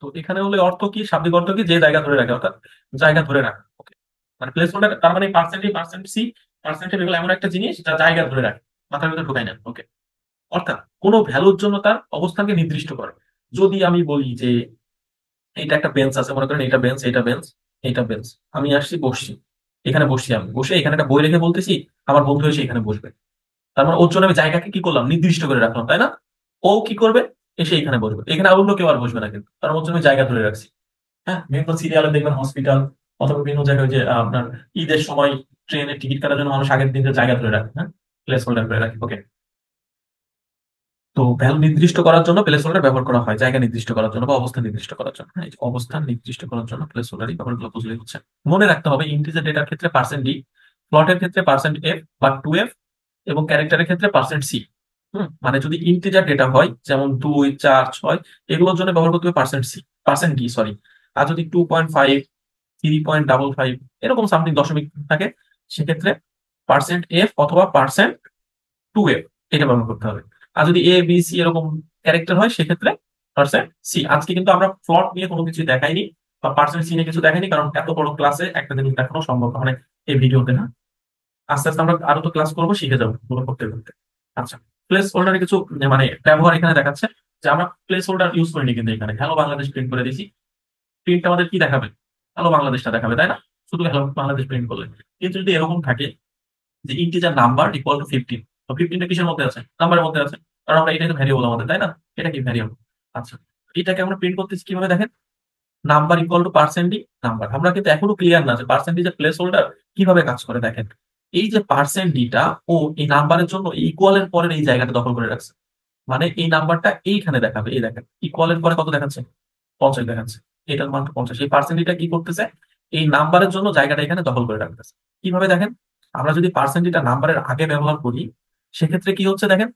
তো এখানে হলে অর্থ কি, শাব্দিক অর্থ কি, যে জায়গা ধরে রাখে, অর্থাৎ জায়গা ধরে রাখা। ওকে, মানে প্লেস হোল্ডার তার মানে পার্সেন্ট এ, পার্সেন্ট সি, পার্সেন্ট এফ এগুলো এমন একটা জিনিস যা জায়গা ধরে রাখে, মাথার ভিতরে ঢুকাই না। ওকে, অর্থাৎ কোনো ভ্যালুর জন্য তার অবস্থানকে নির্দিষ্ট করে। যদি আমি বলি যে এটা একটা বেঞ্চ আছে, মনে করেন এটা বেঞ্চ, এটা বেঞ্চ, এটা বেঞ্চ, আমি আসছি বসছি, এখানে বসছি, আমি বসে এখানে একটা বই রেখে বলতেছি আমার বন্ধু এসে এখানে বসবে, তার মানে ওর জন্য আমি জায়গাকে কি করলাম, নির্দিষ্ট করে রাখলাম, তাই না? ও কি করবে, এসে এখানে বসবে, এখানে অন্য কেউ আর বসবে না, কিন্তু কারণ ওর জন্য আমি জায়গা ধরে রাখছি। হ্যাঁ, বিভিন্ন সিরিয়ালে দেখবেন হসপিটাল অথবা বিভিন্ন জায়গায় যে আপনার ঈদের সময় ট্রেনের টিকিট কাটার জন্য মানুষ আগের দিন যে জায়গা ধরে রাখে, হ্যাঁ, প্লেস হোল্ডার করে রাখে। ওকে, তো ভ্যালু নির্দিষ্ট করার জন্য প্লেস হোল্ডার ব্যবহার করা হয়, জায়গা নির্দিষ্ট করার জন্য বা অবস্থান নির্দিষ্ট করার জন্য। হ্যাঁ, এই যে অবস্থান নির্দিষ্ট করার জন্য প্লেস হোল্ডার এই ব্যাপারগুলো বুঝলে হচ্ছে। মনে রাখতে হবে ইন্টিজার ডেটার ক্ষেত্রে পার্সেন্ট ডি, প্লটের ক্ষেত্রে পার্সেন্ট এফ বা 2f এবং ক্যারেক্টারের ক্ষেত্রে পার্সেন্ট সি। মানে যদি ইন্টিজার ডেটা হয় যেমন 2, 4, 6 এগুলোর জন্য ব্যবহার করতে হবে পার্সেন্ট ডি সরি। আর যদি 2.5, 3.55 এরকম সামথিং দশমিক থাকে সেক্ষেত্রে পার্সেন্ট এফ অথবা পার্সেন্ট 2f এটা ব্যবহার করতে হবে। আর যদি এ বি সি এরকম ক্যারেক্টার হয় সেক্ষেত্রে পার্সেন্ট সি। আজকে কিন্তু আমরা প্লট নিয়ে কোনো কিছু দেখাইনি বা পার্সেন্ট সি নিয়ে কিছু দেখাইনি, কারণ এত বড় ক্লাসে একটা জিনিস দেখানো সম্ভব না, মানে এই ভিডিওতে না। আস্তে আস্তে আমরা আরো তো ক্লাস করবো, শিখে যাবো পুরো করতে করতে। আচ্ছা, প্লেস হোল্ডারে কিছু মানে ব্যবহার এখানে দেখাচ্ছে যে আমরা প্লেস হোল্ডার ইউজ করিনি, কিন্তু এখানে হ্যালো বাংলাদেশ প্রিন্ট করে দিয়েছি। প্রিন্ট আমাদের কি দেখাবে? হ্যালো বাংলাদেশটা দেখাবে, তাই না? শুধু হ্যালো বাংলাদেশ প্রিন্ট করলে। কিন্তু যদি এরকম থাকে যে ইন্টিজার নাম্বার ইকুয়াল টু 15, তো 15টা কিসের মধ্যে আছে? নাম্বারের মধ্যে আছে, কারণ আমরা এটাই তো ভ্যারিয়েবল আমাদের, তাই না? এটা কি ভ্যারিয়েবল? আচ্ছা, এটাকে আমরা প্রিন্ট করতেছি কিভাবে দেখেন, নাম্বার ইকুয়াল টু পার্সেন্টই নাম্বার। আমরা কিন্তু এখনো ক্লিয়ার না যে পার্সেন্টেজের প্লেস হোল্ডার কিভাবে কাজ করে। দেখেন এই যে পার্সেন্ট ডিটা ও এই নাম্বারের জন্য ইকুয়ালের পরের এই জায়গাটা দখল করে রাখছে, মানে এই নাম্বারটা এইখানে দেখাবে। এই দেখেন ইকুয়ালের পরে কত দেখাচ্ছে? 50 দেখাচ্ছে। এটার মান 50। এই পার্সেন্ট ডিটা কি করতেছে? এই নাম্বারের জন্য জায়গাটা এখানে দখল করে রাখতেছে। কিভাবে দেখেন, আমরা যদি পার্সেন্ট ডিটা নাম্বারের আগে ব্যবহার করি সেক্ষেত্রে কি হচ্ছে দেখেন,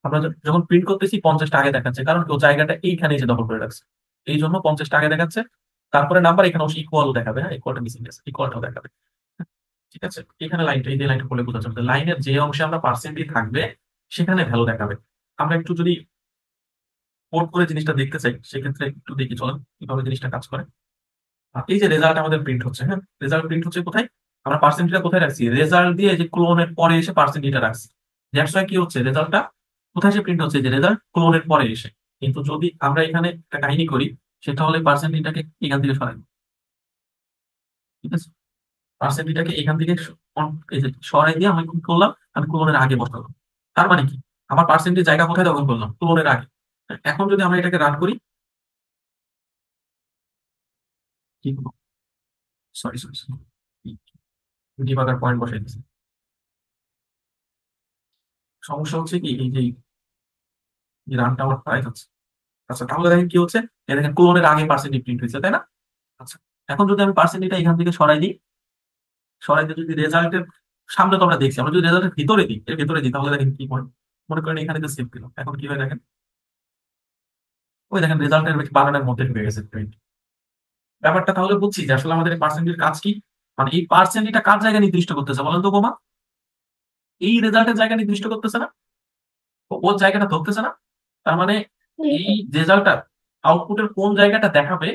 আমরা যখন প্রিন্ট করতেছি 50টা আগে দেখাচ্ছে, কারণ ও জায়গাটা এইখানে এসে দখল করে রাখছে, এই জন্য 50টা আগে দেখাচ্ছে। তারপরে নাম্বার এখানে অবশ্যই ইকুয়াল দেখাবে, হ্যাঁ ইকুয়ালটা মিসিং গেছে, ইকুয়ালটাও দেখাবে। ঠিক আছে, এখানে লাইনটা, এই যে লাইনটা পড়লে বোঝা যাবে লাইনের যে অংশে আমরা পার্সেন্টেজ থাকবে সেখানে ভ্যালু দেখাবে। আমরা একটু যদি কোড করে জিনিসটা দেখতে চাই সেক্ষেত্রে একটু দেখি চলেন কিভাবে জিনিসটা কাজ করে। আর এই যে রেজাল্ট আমাদের প্রিন্ট হচ্ছে, হ্যাঁ রেজাল্ট প্রিন্ট হচ্ছে কোথায়? আমরা পার্সেন্টেজটা কোথায় রাখছি? রেজাল্ট দিয়ে যে ক্লোনের পরে এসে পার্সেন্টেজটা রাখছি। দ্যাটস ওয়াই কি হচ্ছে, রেজাল্টটা কোথায় এসে প্রিন্ট হচ্ছে? যে রেজাল্ট ক্লোনের পরে এসে। কিন্তু যদি আমরা এখানে একটা কাহিনী করি সেটা হলে পার্সেন্টেজটাকে এখান থেকে সরাই, ঠিক আছে? পার্সেন্টেজটাকে এখান থেকে এই যে সরাই দিয়ে আমি কি করলাম, আমি ক্লোনের আগে বসালাম। তার মানে কি, আমার পার্সেন্টেজ জায়গা কোথায় দখল করলাম? ক্লোনের আগে। এখন যদি আমরা এটাকে রান করি, কি সরি সরি ডিবাগার পয়েন্ট বসাই দিচ্ছি। সমস্যা হচ্ছে কি, এই যে রানটা আমার প্রায় যাচ্ছে। আচ্ছা, তাহলে দেখেন কি হচ্ছে, এই দেখেন ক্লোনের আগে পার্সেন্টেজ প্রিন্ট হয়েছে, তাই না? আচ্ছা, এখন যদি আমি পার্সেন্টেজটা এখান থেকে সরাই দিই, সরাই দিয়ে যদি রেজাল্টের সামনে তো আমরা দেখছি, আমরা যদি রেজাল্টের ভিতরে দিই, এর ভিতরে দিই, তাহলে দেখেন কি হয়। মনে করেন এখানে যে সেভ দিলাম, এখন কি হয় দেখেন, ওই দেখেন রেজাল্টের বানানের মধ্যে ঢুকে গেছে প্রিন্ট। ব্যাপারটা তাহলে বুঝছি যে আসলে আমাদের পার্সেন্টের কাজ কি। মানে এই পার্সেন্টটা কার জায়গা নির্দিষ্ট করতেছে বলেন তো বোমা? এই রেজাল্টের জায়গা নির্দিষ্ট করতেছে না? ওর জায়গাটা ধরতেছে না? তার মানে এই রেজাল্টটা আউটপুটের কোন জায়গাটা দেখাবে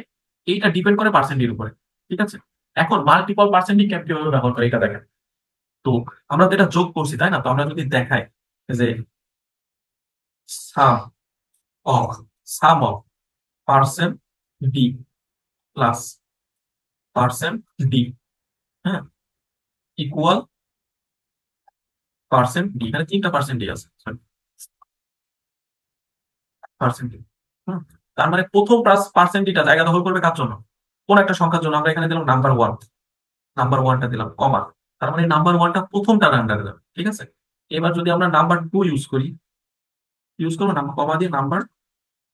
এইটা ডিপেন্ড করে পার্সেন্টের উপরে। ঠিক আছে, এখন মাল্টিপল পার্সেন্টিং কিভাবে ব্যবহার করে এটা দেখেন। তো আমরা তো এটা যোগ করছি, তাই না? তো আমরা যদি দেখাই যে sum of sum of percent D plus percent D, হ্যাঁ ইকুয়াল পার্সেন্ট ডি, এখানে 3টা পার্সেন্ট ডি আছে, সরি পার্সেন্ট ডি। তার মানে প্রথম পার্সেন্ট ডিটা জায়গা দখল করবে কার জন্য? কোন একটা সংখ্যার জন্য। আমরা এখানে দিলাম নাম্বার 1, নাম্বার 1টা দিলাম কমা, তার মানে নাম্বার 1টা প্রথমটার আন্ডারে যাবে। ঠিক আছে, এবার যদি আমরা নাম্বার 2 ইউজ করি, ইউজ করবো নাম্বার কমা দিয়ে নাম্বার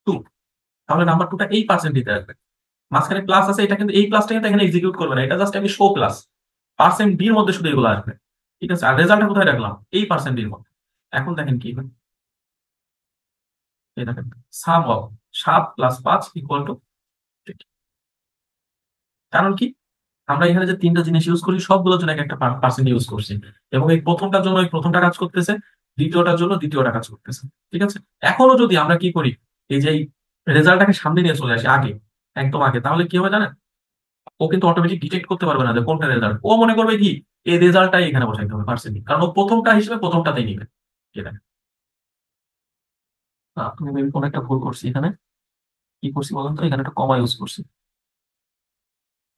2, তাহলে নাম্বার 2টা এই পার্সেন্ট দিতে আসবে। মাঝখানে প্লাস আছে, এটা কিন্তু এই প্লাসটা কিন্তু এখানে এক্সিকিউট করবে না, এটা জাস্ট আমি শো প্লাস পার্সেন্ট ডির মধ্যে শুধু এগুলো আসবে। ঠিক আছে, আর রেজাল্টটা কোথায় রাখলাম? এই পার্সেন্ট ডির মধ্যে। এখন দেখেন কি হয়, এই দেখেন সাম অফ 7 + 5 = 20। কারণ কি, আমরা এখানে যে 3টা জিনিস ইউজ করি সবগুলোর জন্য একটা পার্সেন্ট ইউজ করছি, এবং এই প্রথমটার জন্য এই প্রথমটা কাজ করতেছে, দ্বিতীয়টার জন্য দ্বিতীয়টা কাজ করতেছে। ঠিক আছে, এখনো যদি আমরা কি করি, এই যে রেজাল্টটাকে সামনে নিয়ে চলে আসি আগে, একদম আগে, তাহলে কি হবে জানেন? ও কিন্তু অটোমেটিক ডিটেক্ট করতে পারবে না যে কোনটা রেজাল্ট। ও মনে করবে কি এই রেজাল্টটাই এখানে বসাইতে হবে পার্সেন্ট, কারণ ও প্রথমটা হিসেবে প্রথমটাতেই নিবে। ঠিক আছে, তুমি maybe কোনো একটা ভুল করছি এখানে। কি করছি বলুন তো, এখানে একটা কমা ইউজ করছি।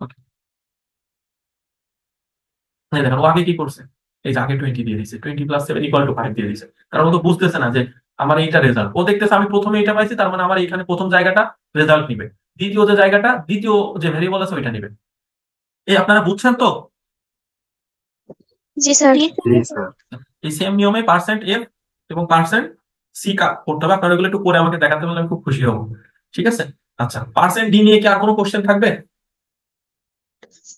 Okay, এই দেখেন ও আগে কি করছে, এই যে আগে 20 দিয়ে দিছে, 20 + 7 = 5 দিয়ে দিছে, কারণ ও তো বুঝতেছে না যে আমার এইটা রেজাল্ট। ও দেখতেছে আমি প্রথমে এটা পাইছি, তার মানে আমার এখানে প্রথম জায়গাটা রেজাল্ট নিবে, দ্বিতীয় যে জায়গাটা, দ্বিতীয় যে ভেরিয়েবল আছে ওইটা নিবে। এই আপনারা বুঝছেন তো? জি স্যার। জি স্যার। এই সেম নিয়মে পার্সেন্ট এফ এবং পার্সেন্ট সি করতে হবে। আপনারা এগুলো একটু করে আমাকে দেখাতে পারলে আমি খুব খুশি হব। ঠিক আছে, আচ্ছা পার্সেন্ট ডি নিয়ে কি আর কোনো কোশ্চেন থাকবে?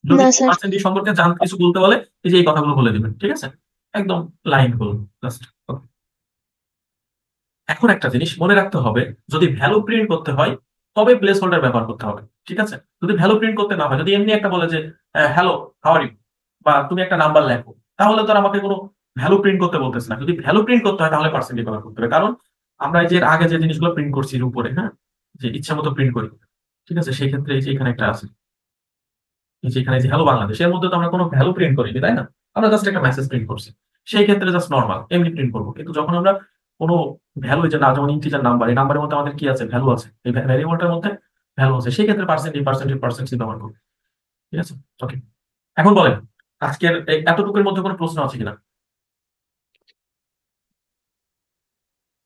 যদি না স্যার। পার্সেন্ট ডি সম্পর্কে জানতে কিছু বলতে বলে, এই যে এই কথাগুলো বলে দিবেন। ঠিক আছে, একদম লাইন গুলো জাস্ট। এখন একটা জিনিস মনে রাখতে হবে, যদি ভ্যালু প্রিন্ট করতে হয় তবে প্লেস হোল্ডার ব্যবহার করতে হবে, ঠিক আছে? যদি ভ্যালু প্রিন্ট করতে না হয়, যদি এমনি একটা বলে যে হ্যালো হাউ আর ইউ, বা তুমি একটা নাম্বার লেখো, তাহলে তো আর আমাকে কোনো ভ্যালু প্রিন্ট করতে বলতেছে না। যদি ভ্যালু প্রিন্ট করতে হয় তাহলে পার্সেন্টেজ ব্যবহার করতে হবে, কারণ আমরা এই যে এর আগে যে জিনিসগুলো প্রিন্ট করছি এর উপরে, হ্যাঁ, যে ইচ্ছা মতো প্রিন্ট করি, ঠিক আছে? সেই ক্ষেত্রে এই যে এখানে একটা আছে, এই যে এখানে যে হ্যালো বাংলাদেশ, এর মধ্যে তো আমরা কোনো ভ্যালু প্রিন্ট করিনি, তাই না? আমরা জাস্ট একটা মেসেজ প্রিন্ট করছি। সেই ক্ষেত্রে জাস্ট নর্মাল এমনি প্রিন্ট করবো। কিন্তু যখন আমরা কোনো ভ্যালু, যে না, যেমন ইন্টিজার নাম্বার, এই নাম্বারের মধ্যে আমাদের কি আছে, ভ্যালু আছে, এই ভ্যারিয়েবলটার মধ্যে ভ্যালু আছে, সেই ক্ষেত্রে পার্সেন্টেজ ব্যবহার করবো, ঠিক আছে? ওকে, এখন বলেন আজকের এতটুকুর মধ্যে কোনো প্রশ্ন আছে কিনা?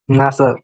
না স্যার।